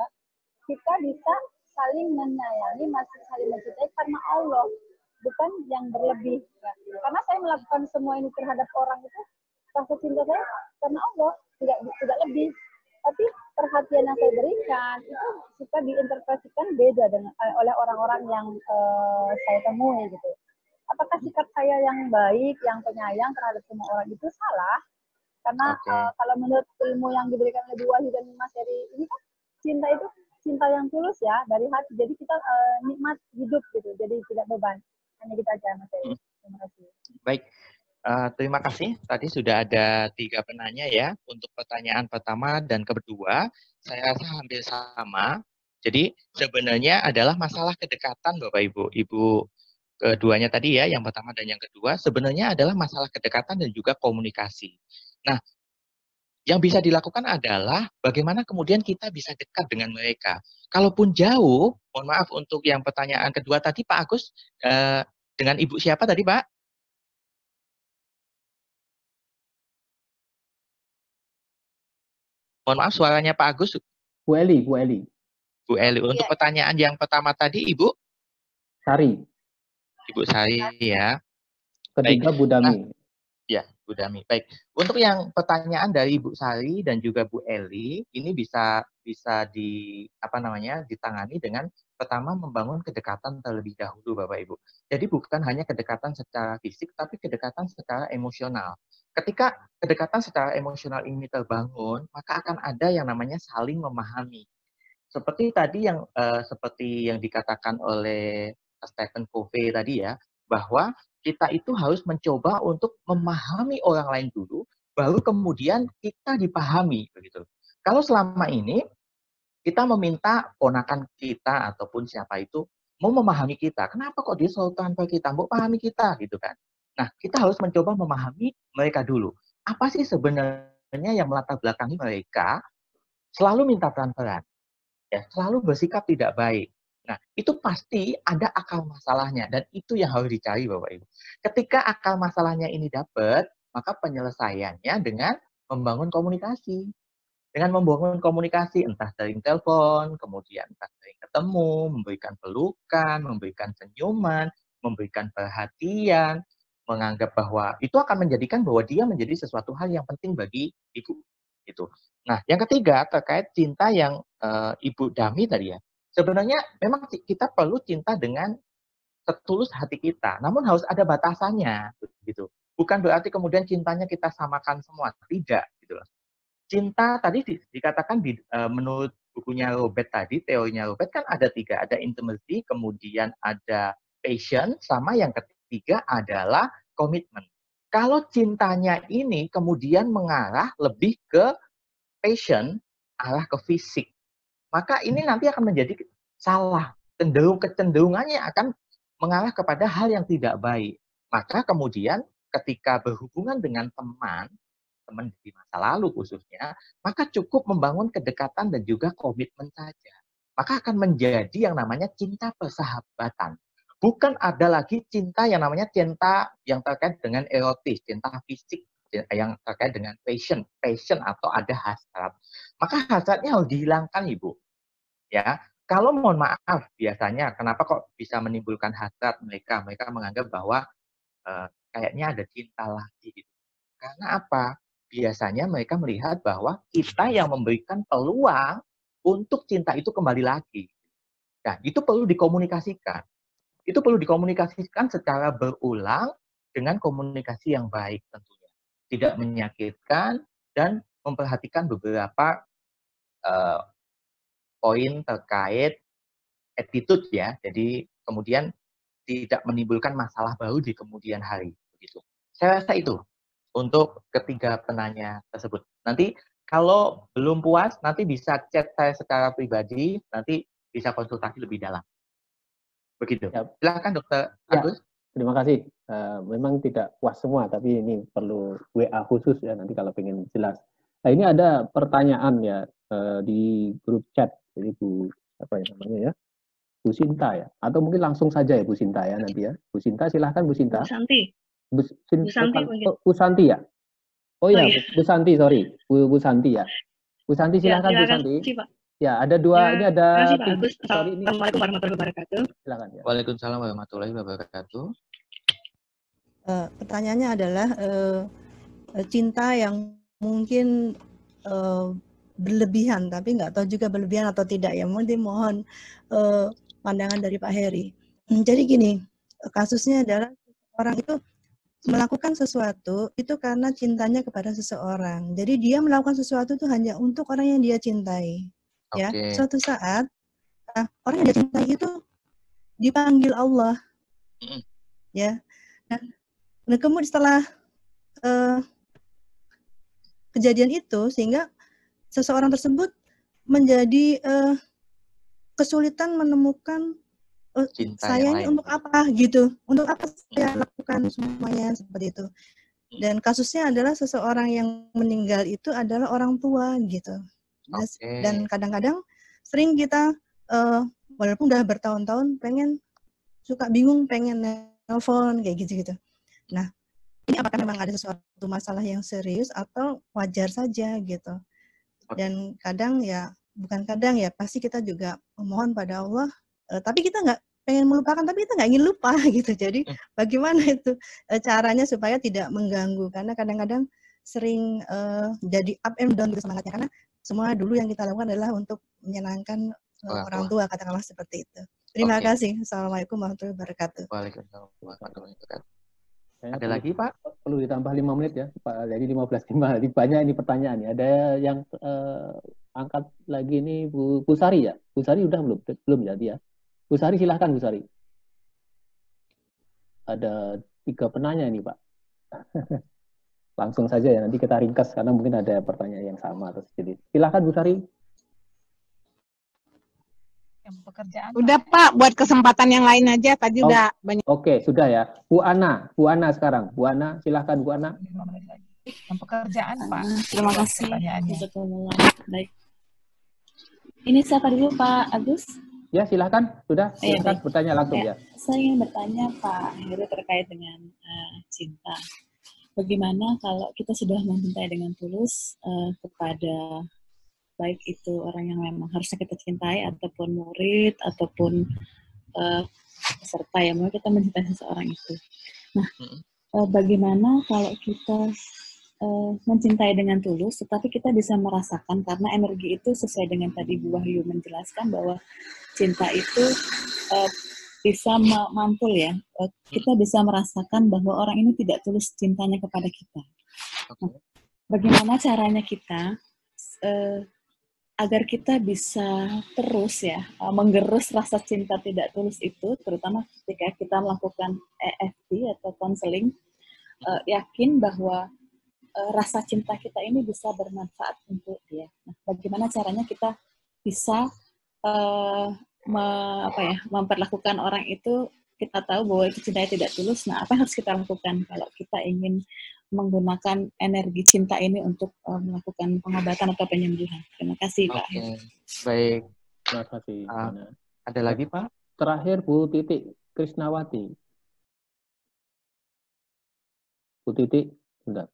L: kita bisa saling menyayangi, masih saling mencintai karena Allah, bukan yang berlebih. Ya. Karena saya melakukan semua ini terhadap orang itu, rasa cinta saya karena Allah, tidak lebih. Tapi perhatian yang saya berikan itu suka diinterpretasikan beda oleh orang-orang yang saya temui gitu. Apakah sikap saya yang baik, yang penyayang terhadap semua orang itu salah? Karena kalau menurut ilmu yang diberikan oleh Bu Wahyu dan Mas Heri ini kan cinta itu cinta yang tulus ya dari hati. Jadi kita nikmat hidup gitu. Jadi tidak beban. Hanya kita aja Mas Heri. Terima kasih.
I: Baik. Terima kasih. Tadi sudah ada 3 penanya ya. Untuk pertanyaan pertama dan kedua, saya rasa hampir sama. Jadi sebenarnya adalah masalah kedekatan Bapak Ibu. Ibu keduanya tadi ya, yang pertama dan yang kedua, sebenarnya adalah masalah kedekatan dan juga komunikasi. Nah, yang bisa dilakukan adalah bagaimana kemudian kita bisa dekat dengan mereka. Kalaupun jauh, mohon maaf untuk yang pertanyaan kedua tadi Pak Agus, dengan Ibu siapa tadi Pak? Mohon maaf suaranya Pak Agus.
D: Bu Eli, Bu Eli.
I: Bu Eli, untuk pertanyaan yang pertama tadi Ibu?
D: Sari.
I: Ibu Sari ya.
D: Ketiga Bu Dami.
I: Ya, Bu Dami. Baik. Untuk yang pertanyaan dari Bu Sari dan juga Bu Eli, ini bisa ditangani dengan pertama membangun kedekatan terlebih dahulu Bapak Ibu. Jadi bukan hanya kedekatan secara fisik tapi kedekatan secara emosional. Ketika kedekatan secara emosional ini terbangun, maka akan ada yang namanya saling memahami. Seperti tadi seperti yang dikatakan oleh Stephen Covey tadi ya, bahwa kita itu harus mencoba untuk memahami orang lain dulu, baru kemudian kita dipahami begitu. Kalau selama ini kita meminta ponakan kita ataupun siapa itu mau memahami kita, kenapa kok dia selalu tanpa kita, mau pahami kita gitu kan? Nah, kita harus mencoba memahami mereka dulu. Apa sih sebenarnya yang melatar belakangi mereka selalu minta transferan, ya, selalu bersikap tidak baik. Nah, itu pasti ada akal masalahnya dan itu yang harus dicari Bapak Ibu. Ketika akal masalahnya ini dapat, maka penyelesaiannya dengan membangun komunikasi. Dengan membangun komunikasi, entah sering telepon, kemudian entah sering ketemu, memberikan pelukan, memberikan senyuman, memberikan perhatian, menganggap bahwa itu akan menjadikan bahwa dia menjadi sesuatu hal yang penting bagi Ibu. Itu. Nah, yang ketiga terkait cinta yang Ibu Dami tadi ya. Sebenarnya memang kita perlu cinta dengan setulus hati kita, namun harus ada batasannya, begitu. Bukan berarti kemudian cintanya kita samakan semua, tidak, gitu loh. Cinta tadi dikatakan menurut bukunya Robert tadi, teorinya Robert kan ada 3, ada intimacy, kemudian ada passion, sama yang ketiga adalah komitmen. Kalau cintanya ini kemudian mengarah lebih ke passion, arah ke fisik, maka ini nanti akan menjadi salah. Kecenderungannya akan mengarah kepada hal yang tidak baik. Maka kemudian ketika berhubungan dengan teman di masa lalu khususnya, maka cukup membangun kedekatan dan juga komitmen saja. Maka akan menjadi yang namanya cinta persahabatan. Bukan ada lagi cinta yang namanya cinta yang terkait dengan erotis, cinta fisik, yang terkait dengan passion atau ada hasrat. Maka hasratnya harus dihilangkan Ibu. Ya, kalau mohon maaf biasanya kenapa kok bisa menimbulkan hasrat mereka menganggap bahwa kayaknya ada cinta lagi gitu. Karena apa? Biasanya mereka melihat bahwa kita yang memberikan peluang untuk cinta itu kembali lagi. Nah, itu perlu dikomunikasikan. Itu perlu dikomunikasikan secara berulang dengan komunikasi yang baik tentunya. Tidak menyakitkan dan memperhatikan beberapa poin terkait attitude ya. Jadi kemudian tidak menimbulkan masalah baru di kemudian hari begitu. Saya rasa itu untuk ketiga penanya tersebut. Nanti kalau belum puas nanti bisa chat saya secara pribadi, nanti bisa konsultasi lebih dalam. Begitu. Ya. Silakan Dokter Agus.
D: Ya, terima kasih. Memang tidak puas semua, tapi ini perlu WA khusus ya nanti kalau pengen jelas. Nah ini ada pertanyaan ya di grup chat. Jadi Bu apa ya namanya ya? Bu Sinta ya. Atau mungkin langsung saja ya Bu Sinta ya nanti ya. Bu Sinta silahkan Bu Sinta.
M: Bu Santi. Bu
D: Santi ya. Oh iya, Bu Santi sorry. Bu Santi ya. Bu Santi silahkan
M: ya,
D: Bu Santi. Ya, ada dua, ini ada
M: Terima kasih Pak Agus.
D: sorry ini.
M: Assalamualaikum warahmatullahi wabarakatuh.
D: Silakan ya.
I: Waalaikumsalam warahmatullahi wabarakatuh.
N: Pertanyaannya adalah cinta yang mungkin berlebihan, tapi nggak tahu juga berlebihan atau tidak ya. Mungkin mohon pandangan dari Pak Heri. Jadi gini, kasusnya adalah orang itu melakukan sesuatu itu karena cintanya kepada seseorang. Jadi dia melakukan sesuatu itu hanya untuk orang yang dia cintai. Ya, suatu saat orang yang dia cintai itu dipanggil Allah. Ya. Nah, kemudian setelah kejadian itu, sehingga seseorang tersebut menjadi kesulitan menemukan saya ini untuk apa gitu, untuk apa saya lakukan semuanya seperti itu. Dan kasusnya adalah seseorang yang meninggal itu adalah orang tua gitu. Dan kadang-kadang sering kita walaupun udah bertahun-tahun suka bingung pengen nelfon kayak gitu-gitu. Nah, ini apakah memang ada sesuatu masalah yang serius atau wajar saja gitu. Dan kadang ya, bukan kadang ya, pasti kita juga memohon pada Allah, tapi kita nggak pengen melupakan, tapi kita nggak ingin lupa gitu. Jadi bagaimana itu caranya supaya tidak mengganggu, karena kadang-kadang sering jadi up and down gitu semangatnya, karena semua dulu yang kita lakukan adalah untuk menyenangkan orang tua, katakanlah seperti itu. Terima kasih. Assalamualaikum warahmatullahi wabarakatuh.
I: Waalaikumsalam warahmatullahi wabarakatuh.
D: Ada lagi Pak? Perlu ditambah 5 menit ya Pak. Jadi 15.5. Jadi banyak ini pertanyaan nih. Ada yang angkat lagi nih Bu Sari ya. Bu Sari udah belum jadi ya. Bu Sari silahkan Bu Sari. Ada 3 penanya ini Pak. Langsung saja ya. Nanti kita ringkas karena mungkin ada pertanyaan yang sama terus jadi. Silahkan Bu Sari.
K: Pekerjaan udah Pak, buat kesempatan yang lain aja tadi udah banyak.
D: Oke, sudah ya. Bu Ana sekarang. Bu Ana, silahkan Bu Ana.
M: Yang pekerjaan Pak.
O: Terima kasih. Baik. Ini siapa dulu Pak Agus?
D: Ya silahkan, sudah. Silahkan bertanya langsung ya.
O: Saya ingin bertanya Pak Heru terkait dengan cinta. Bagaimana kalau kita sudah mencintai dengan tulus kepada baik itu orang yang memang harusnya kita cintai, ataupun murid, ataupun peserta yang mau kita mencintai seseorang itu. Nah, bagaimana kalau kita mencintai dengan tulus, tetapi kita bisa merasakan, karena energi itu sesuai dengan tadi Bu Wahyu menjelaskan bahwa cinta itu bisa mantul ya, kita bisa merasakan bahwa orang ini tidak tulus cintanya kepada kita. Nah, bagaimana caranya kita agar kita bisa terus ya menggerus rasa cinta tidak tulus itu, terutama ketika kita melakukan EFT atau konseling, yakin bahwa rasa cinta kita ini bisa bermanfaat untuk dia. Nah, bagaimana caranya kita bisa memperlakukan orang itu, kita tahu bahwa itu cintanya tidak tulus. Nah, apa yang harus kita lakukan kalau kita ingin menggunakan energi cinta ini untuk melakukan pengobatan atau penyembuhan? Terima kasih Pak.
D: Baik, terima kasih.
I: Ada lagi Pak?
D: Terakhir Bu Titik Krisnawati. Bu Titik, sudah.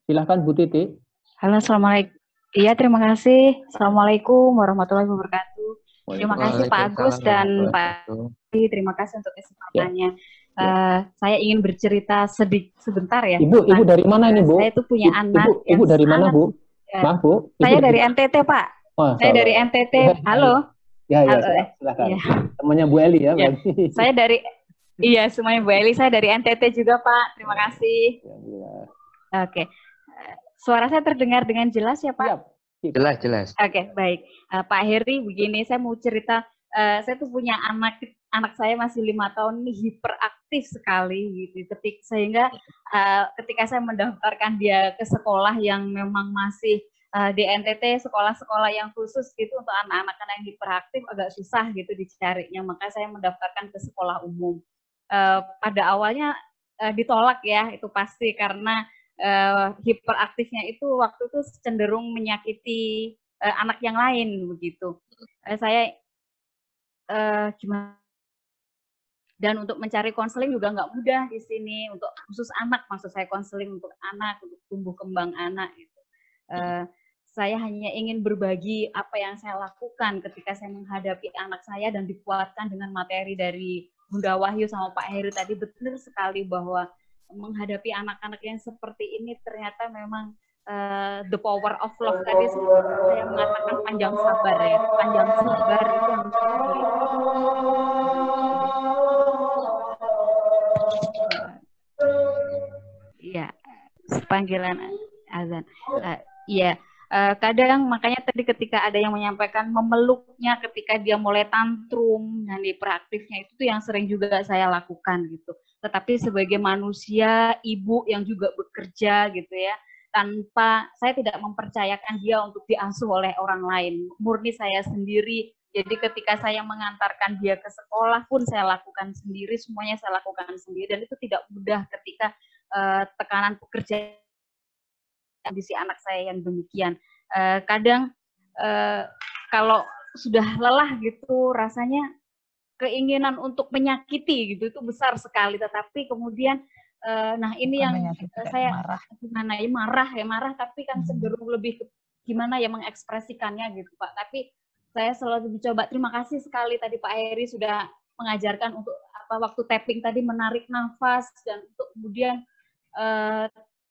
D: Silahkan Bu Titik.
P: Halo, assalamualaikum. Iya, terima kasih. Assalamualaikum warahmatullahi wabarakatuh. Terima kasih Pak Agus dan Pak. Terima kasih untuk kesempatannya. Saya ingin bercerita sebentar ya.
D: Ibu dari mana ini Bu?
P: Saya itu punya anak.
D: Ibu dari mana Bu? Maaf Bu.
P: Saya dari NTT Pak. Saya dari NTT. Halo.
D: Ya, silakan. Temannya Bu Eli ya.
P: Saya dari, semuanya Bu Eli. Saya dari NTT juga Pak. Terima kasih. Oke. Suara saya terdengar dengan jelas ya Pak?
I: Jelas.
P: Oke, baik. Pak Heri, begini, saya mau cerita. Saya tuh punya anak saya masih 5 tahun ini hiperaktif sekali gitu. Sehingga ketika saya mendaftarkan dia ke sekolah yang memang masih di NTT, sekolah-sekolah yang khusus gitu untuk anak-anak yang hiperaktif agak susah gitu dicarinya. Maka saya mendaftarkan ke sekolah umum. Pada awalnya ditolak ya, itu pasti karena hiperaktifnya itu waktu itu cenderung menyakiti anak yang lain begitu. Saya gimana? Dan untuk mencari konseling juga nggak mudah di sini untuk khusus anak, maksud saya konseling untuk anak, untuk tumbuh kembang anak gitu. Saya hanya ingin berbagi apa yang saya lakukan ketika saya menghadapi anak saya dan dikuatkan dengan materi dari Bunda Wahyu sama Pak Heru tadi. Benar sekali bahwa menghadapi anak-anak yang seperti ini ternyata memang the power of love tadi seperti saya mengatakan panjang sabar ya. Panjang sabar itu harus kita miliki. Iya, panggilan azan. Iya, kadang makanya tadi ketika ada yang menyampaikan memeluknya ketika dia mulai tantrum dan hiperaktifnya itu tuh yang sering juga saya lakukan gitu. Tetapi sebagai manusia, ibu yang juga bekerja gitu ya, tanpa saya tidak mempercayakan dia untuk diasuh oleh orang lain, murni saya sendiri. Jadi ketika saya mengantarkan dia ke sekolah pun saya lakukan sendiri, semuanya saya lakukan sendiri, dan itu tidak mudah ketika tekanan pekerjaan kondisi anak saya yang demikian. Kadang kalau sudah lelah gitu rasanya keinginan untuk menyakiti gitu itu besar sekali, tetapi kemudian nah ini yang saya gimana ya, marah tapi kan cenderung lebih gimana ya mengekspresikannya gitu Pak. Tapi saya selalu mencoba, terima kasih sekali tadi Pak Heri sudah mengajarkan untuk waktu tapping tadi menarik nafas, dan untuk kemudian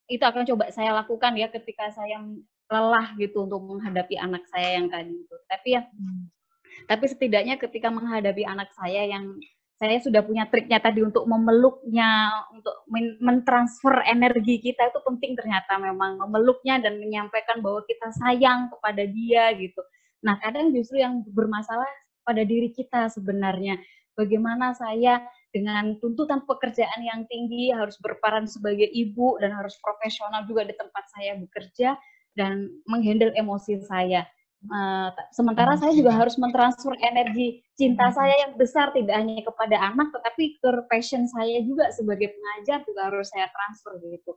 P: itu akan coba saya lakukan ya ketika saya lelah gitu untuk menghadapi anak saya yang tadi itu. Tapi setidaknya ketika menghadapi anak saya yang saya sudah punya triknya tadi untuk memeluknya, untuk mentransfer energi kita, itu penting ternyata memang memeluknya dan menyampaikan bahwa kita sayang kepada dia gitu. Nah kadang justru yang bermasalah pada diri kita sebenarnya. Bagaimana saya dengan tuntutan pekerjaan yang tinggi harus berperan sebagai ibu dan harus profesional juga di tempat saya bekerja dan menghandle emosi saya. Sementara saya juga harus mentransfer energi cinta saya yang besar tidak hanya kepada anak, tetapi ke passion saya juga sebagai pengajar juga harus saya transfer gitu.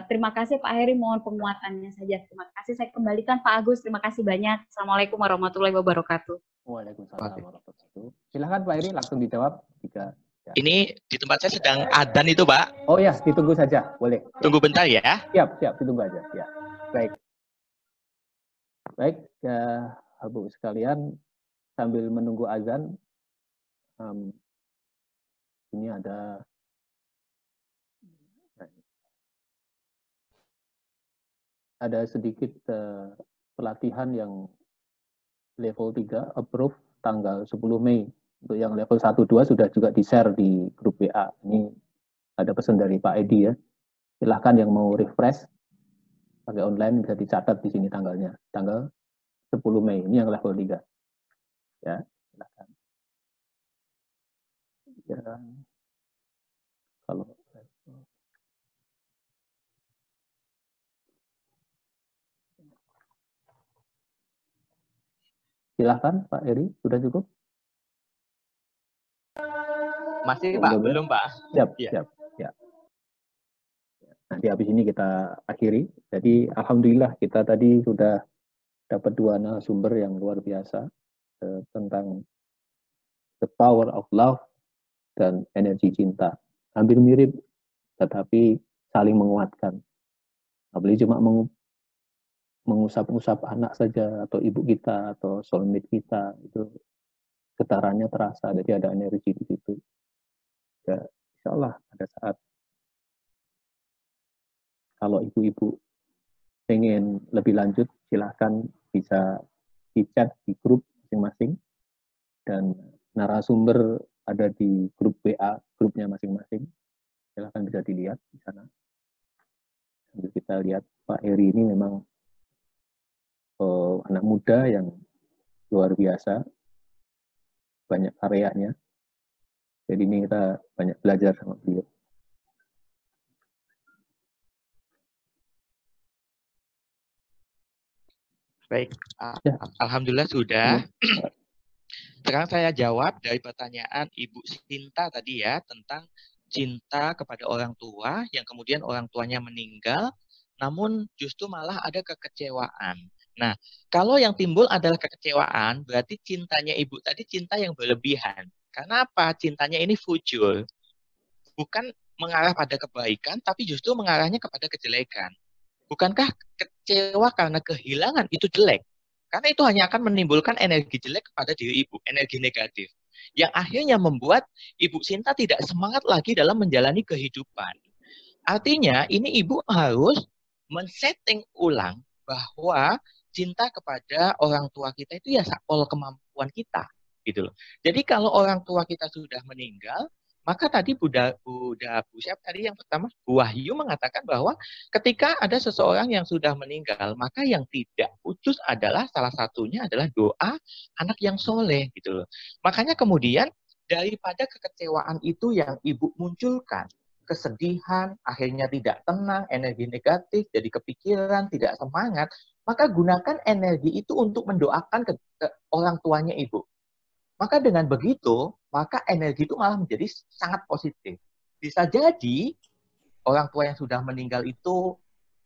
P: Terima kasih Pak Heri, mohon penguatannya saja. Terima kasih, saya kembalikan Pak Agus. Terima kasih banyak. Assalamualaikum warahmatullahi wabarakatuh.
D: Waalaikumsalam warahmatullahi wabarakatuh. Silakan Pak Heri langsung dijawab jika ya.
I: Ini di tempat saya sedang adzan itu Pak.
D: Oh ya, ditunggu saja, boleh.
I: Tunggu bentar ya.
D: Siap, ditunggu aja. Ya, baik ya, Ibu sekalian, sambil menunggu azan, ini ada sedikit pelatihan yang level 3 approve tanggal 10 Mei. Untuk yang level 1-2 sudah juga di-share di grup WA. Ini ada pesan dari Pak Edi ya. Silahkan yang mau refresh pakai online bisa dicatat di sini tanggalnya. Tanggal 10 Mei, ini yang level 3. Ya, silahkan. Ya, kalau silahkan Pak Eri, sudah cukup?
I: Masih Pak, belum Pak.
D: Siap. Nanti habis ini kita akhiri. Jadi alhamdulillah kita tadi sudah dapat 2 narasumber yang luar biasa tentang the power of love dan energi cinta. Hampir mirip, tetapi saling menguatkan. Apalagi cuma mengusap-usap anak saja, atau ibu kita, atau soulmate kita, itu getarannya terasa, jadi ada energi di situ. Ya, insya Allah ada saat kalau ibu-ibu pengen lebih lanjut, silahkan bisa di-chat di grup masing-masing, dan narasumber ada di grup WA, grupnya masing-masing. Silahkan bisa dilihat di sana. Sambil kita lihat Pak Heri ini memang anak muda yang luar biasa, banyak karyanya. Jadi ini kita banyak belajar sama beliau.
I: Baik, alhamdulillah sudah. Sekarang saya jawab dari pertanyaan Ibu Sinta tadi ya, tentang cinta kepada orang tua yang kemudian orang tuanya meninggal, namun justru malah ada kekecewaan. Nah, kalau yang timbul adalah kekecewaan, berarti cintanya Ibu tadi cinta yang berlebihan. Karena apa? Cintanya ini fujur. Bukan mengarah pada kebaikan, tapi justru mengarahnya kepada kejelekan. Bukankah kecewa karena kehilangan itu jelek? Karena itu hanya akan menimbulkan energi jelek kepada diri ibu, energi negatif. Yang akhirnya membuat Ibu Sinta tidak semangat lagi dalam menjalani kehidupan. Artinya, ini ibu harus men-setting ulang bahwa cinta kepada orang tua kita itu ya sakpol kemampuan kita, gitu loh. Jadi kalau orang tua kita sudah meninggal, maka tadi Bu Syaf tadi yang pertama, Bu Wahyu mengatakan bahwa ketika ada seseorang yang sudah meninggal, maka yang tidak putus adalah salah satunya adalah doa anak yang soleh, gitu loh. Makanya kemudian daripada kekecewaan itu yang ibu munculkan, kesedihan, akhirnya tidak tenang, energi negatif, jadi kepikiran, tidak semangat, maka gunakan energi itu untuk mendoakan ke orang tuanya ibu. Maka dengan begitu, maka energi itu malah menjadi sangat positif. Bisa jadi orang tua yang sudah meninggal itu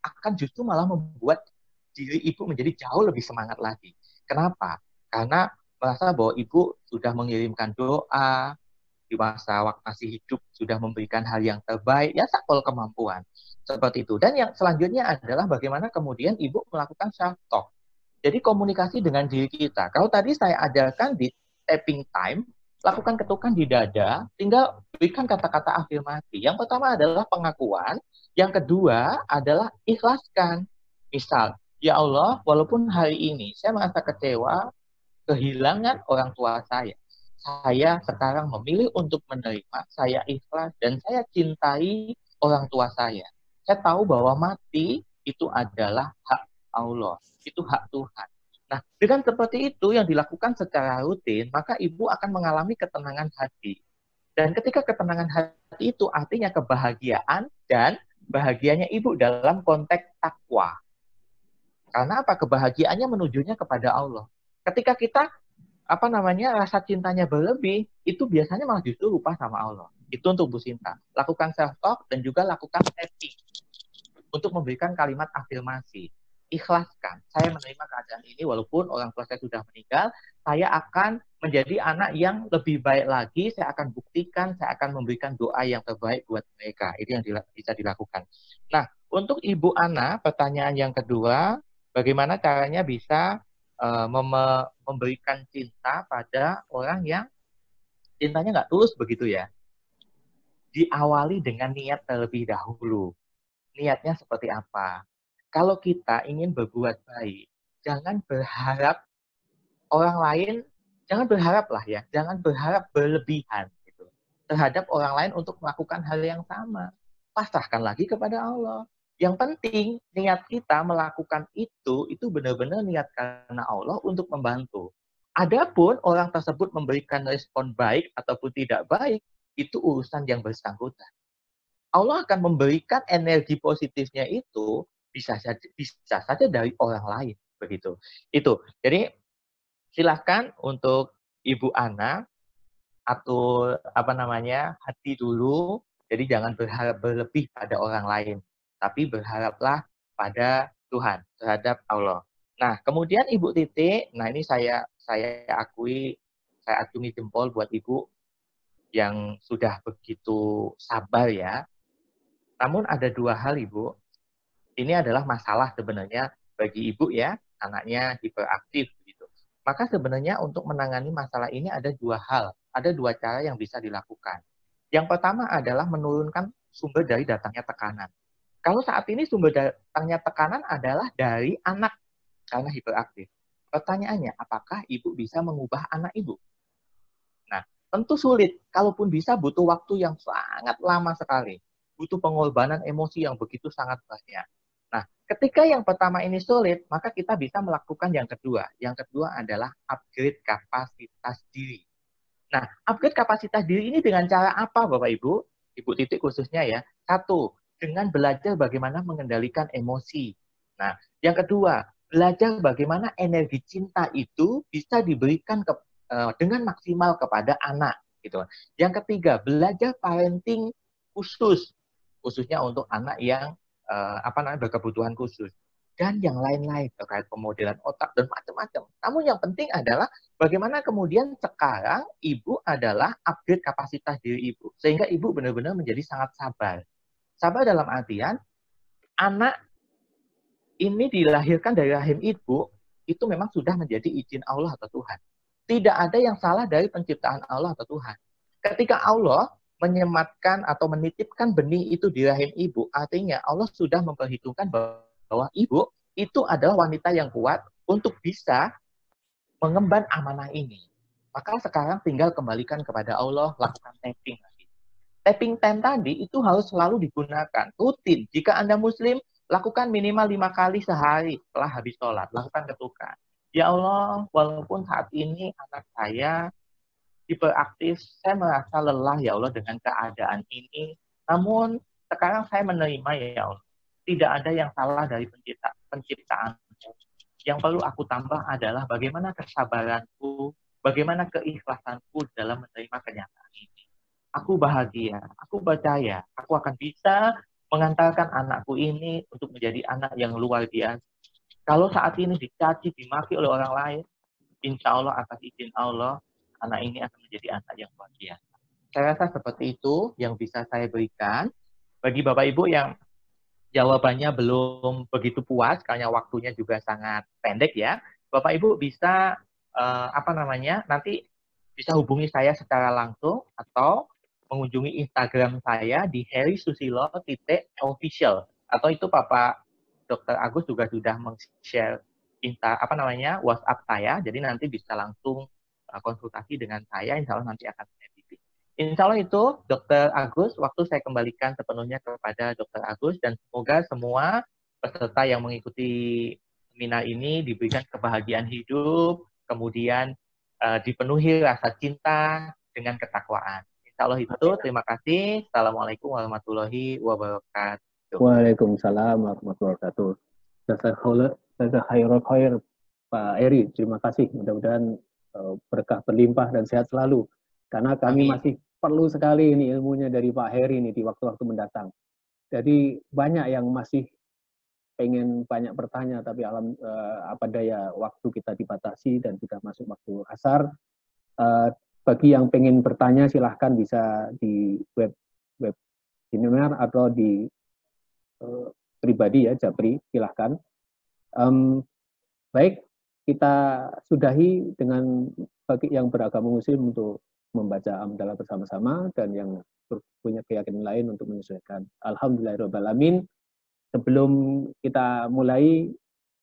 I: akan justru malah membuat diri ibu menjadi jauh lebih semangat lagi. Kenapa? Karena merasa bahwa ibu sudah mengirimkan doa, di masa waktu masih hidup sudah memberikan hal yang terbaik, ya sakpol kemampuan. Seperti itu. Dan yang selanjutnya adalah bagaimana kemudian ibu melakukan self-talk. Jadi komunikasi dengan diri kita. Kalau tadi saya ajarkan di tapping time, lakukan ketukan di dada, tinggal berikan kata-kata afirmasi. Yang pertama adalah pengakuan, yang kedua adalah ikhlaskan. Misal, ya Allah, walaupun hari ini saya merasa kecewa, kehilangan orang tua saya sekarang memilih untuk menerima, saya ikhlas, dan saya cintai orang tua saya. Saya tahu bahwa mati itu adalah hak Allah, itu hak Tuhan. Nah, dengan seperti itu yang dilakukan secara rutin, maka ibu akan mengalami ketenangan hati. Dan ketika ketenangan hati itu artinya kebahagiaan dan bahagianya ibu dalam konteks takwa. Karena apa? Kebahagiaannya menujunya kepada Allah. Ketika kita rasa cintanya berlebih, itu biasanya malah justru lupa sama Allah. Itu untuk Bu Sinta. Lakukan self-talk dan juga lakukan tapping untuk memberikan kalimat afirmasi. Ikhlaskan. Saya menerima keadaan ini walaupun orang tua saya sudah meninggal, saya akan menjadi anak yang lebih baik lagi, saya akan buktikan, saya akan memberikan doa yang terbaik buat mereka. Itu yang bisa dilakukan. Nah, untuk Ibu Ana, pertanyaan yang kedua, bagaimana caranya bisa memberikan cinta pada orang yang cintanya nggak tulus begitu ya? Diawali dengan niat terlebih dahulu. Niatnya seperti apa? Kalau kita ingin berbuat baik, jangan berharap orang lain, jangan berharap lah ya, jangan berharap berlebihan gitu, terhadap orang lain untuk melakukan hal yang sama. Pasrahkan lagi kepada Allah. Yang penting niat kita melakukan itu benar-benar niat karena Allah untuk membantu. Adapun orang tersebut memberikan respon baik ataupun tidak baik, itu urusan yang bersangkutan. Allah akan memberikan energi positifnya itu bisa saja dari orang lain, begitu. Itu. Jadi silahkan untuk Ibu Ana atur hati dulu. Jadi jangan berharap berlebih pada orang lain, tapi berharaplah pada Tuhan, terhadap Allah. Nah, kemudian Ibu Titi, nah ini saya acungi jempol buat Ibu yang sudah begitu sabar ya. Namun ada dua hal Ibu. Ini adalah masalah sebenarnya bagi ibu ya, anaknya hiperaktif gitu. Maka sebenarnya untuk menangani masalah ini ada dua hal, ada dua cara yang bisa dilakukan. Yang pertama adalah menurunkan sumber dari datangnya tekanan. Kalau saat ini sumber datangnya tekanan adalah dari anak karena hiperaktif. Pertanyaannya, apakah ibu bisa mengubah anak ibu? Nah, tentu sulit. Kalaupun bisa butuh waktu yang sangat lama sekali. Butuh pengorbanan emosi yang begitu sangat banyak. Nah, ketika yang pertama ini sulit, maka kita bisa melakukan yang kedua. Yang kedua adalah upgrade kapasitas diri. Nah, upgrade kapasitas diri ini dengan cara apa, Bapak Ibu? Ibu Titik khususnya ya. Satu, dengan belajar bagaimana mengendalikan emosi. Nah, yang kedua, belajar bagaimana energi cinta itu bisa diberikan dengan maksimal kepada anak. Gitu. Yang ketiga, belajar parenting khususnya untuk anak yang berkebutuhan khusus, dan yang lain-lain terkait pemodelan otak dan macam-macam. Namun yang penting adalah bagaimana kemudian sekarang ibu adalah upgrade kapasitas diri ibu, sehingga ibu benar-benar menjadi sangat sabar. Sabar dalam artian anak ini dilahirkan dari rahim ibu, itu memang sudah menjadi izin Allah atau Tuhan. Tidak ada yang salah dari penciptaan Allah atau Tuhan. Ketika Allah menyematkan atau menitipkan benih itu di rahim ibu, artinya Allah sudah memperhitungkan bahwa ibu itu adalah wanita yang kuat untuk bisa mengemban amanah ini. Maka sekarang tinggal kembalikan kepada Allah, lakukan tapping lagi. Tapping 10 tadi itu harus selalu digunakan, rutin. Jika Anda Muslim, lakukan minimal 5 kali sehari setelah habis sholat. Lakukan ketukan. Ya Allah, walaupun saat ini anak saya hiperaktif, saya merasa lelah ya Allah dengan keadaan ini. Namun sekarang saya menerima ya Allah. Tidak ada yang salah dari penciptaan. Yang perlu aku tambah adalah bagaimana kesabaranku, bagaimana keikhlasanku dalam menerima kenyataan ini. Aku bahagia, aku percaya, aku akan bisa mengantarkan anakku ini untuk menjadi anak yang luar biasa. Kalau saat ini dicaci, dimaki oleh orang lain, insya Allah atas izin Allah, anak ini akan menjadi anak yang luar biasa. Saya rasa seperti itu yang bisa saya berikan. Bagi Bapak Ibu yang jawabannya belum begitu puas, karena waktunya juga sangat pendek ya, Bapak Ibu bisa nanti bisa hubungi saya secara langsung atau mengunjungi Instagram saya di herisusilo.official, atau itu Bapak Dr. Agus juga sudah meng-share WhatsApp saya, jadi nanti bisa langsung konsultasi dengan saya, insya Allah nanti akan saya bimbing. Insya Allah itu Dr. Agus, waktu saya kembalikan sepenuhnya kepada Dr. Agus, dan semoga semua peserta yang mengikuti seminar ini diberikan kebahagiaan hidup, kemudian dipenuhi rasa cinta dengan ketakwaan. Insya Allah itu, terima kasih. Assalamualaikum warahmatullahi wabarakatuh.
D: Waalaikumsalam warahmatullahi wabarakatuh. Khair Pak Eri, terima kasih. Mudah-mudahan berkah berlimpah dan sehat selalu. Karena kami masih perlu sekali ini ilmunya dari Pak Heri ini di waktu-waktu mendatang. Jadi banyak yang masih pengen banyak bertanya, tapi apa daya waktu kita dibatasi dan sudah masuk waktu asar. Bagi yang pengen bertanya silahkan bisa di web seminar atau di pribadi ya, Japri, silahkan. Baik, kita sudahi dengan bagi yang beragama Muslim untuk membaca hamdalah bersama-sama, dan yang punya keyakinan lain untuk menyesuaikan. Alhamdulillahirrahmanirrahim. Sebelum kita mulai,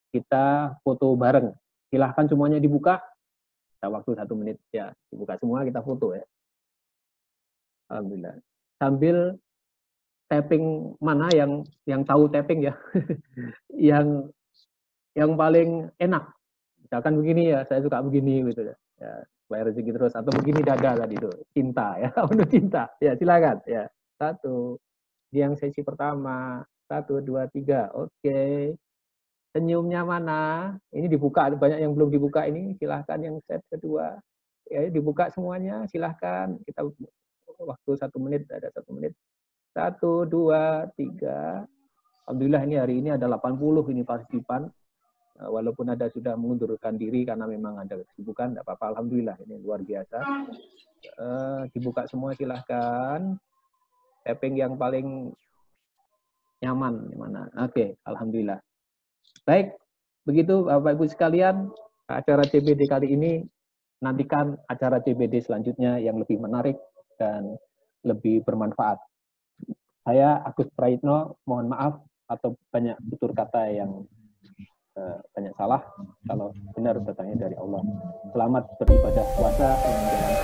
D: kita foto bareng. Silahkan semuanya dibuka. Kita waktu 1 menit ya, dibuka semua, kita foto ya. Alhamdulillah. Sambil tapping, mana yang tahu tapping ya, yang paling enak. Misalkan begini ya, saya suka begini gitu ya. Bayar rezeki terus, atau begini dada tadi itu, cinta ya, penuh cinta. Ya silakan ya. 1, yang sesi pertama, 1, 2, 3, oke. Senyumnya mana? Ini dibuka, banyak yang belum dibuka ini, silahkan yang set kedua. Ya dibuka semuanya, silahkan. Kita waktu 1 menit, ada 1 menit. 1, 2, 3. Alhamdulillah ini hari ini ada 80 ini partisipan. Walaupun ada sudah mengundurkan diri karena memang ada kesibukan, tidak apa-apa. Alhamdulillah ini luar biasa. Dibuka semua silahkan. Tapping yang paling nyaman mana? Oke, alhamdulillah. Baik, begitu Bapak Ibu sekalian, acara CBD kali ini, nantikan acara CBD selanjutnya yang lebih menarik dan lebih bermanfaat. Saya Agus Praitno, mohon maaf atau banyak tutur kata yang banyak salah, kalau benar datangnya dari Allah. Selamat beribadah puasa yang menjalankan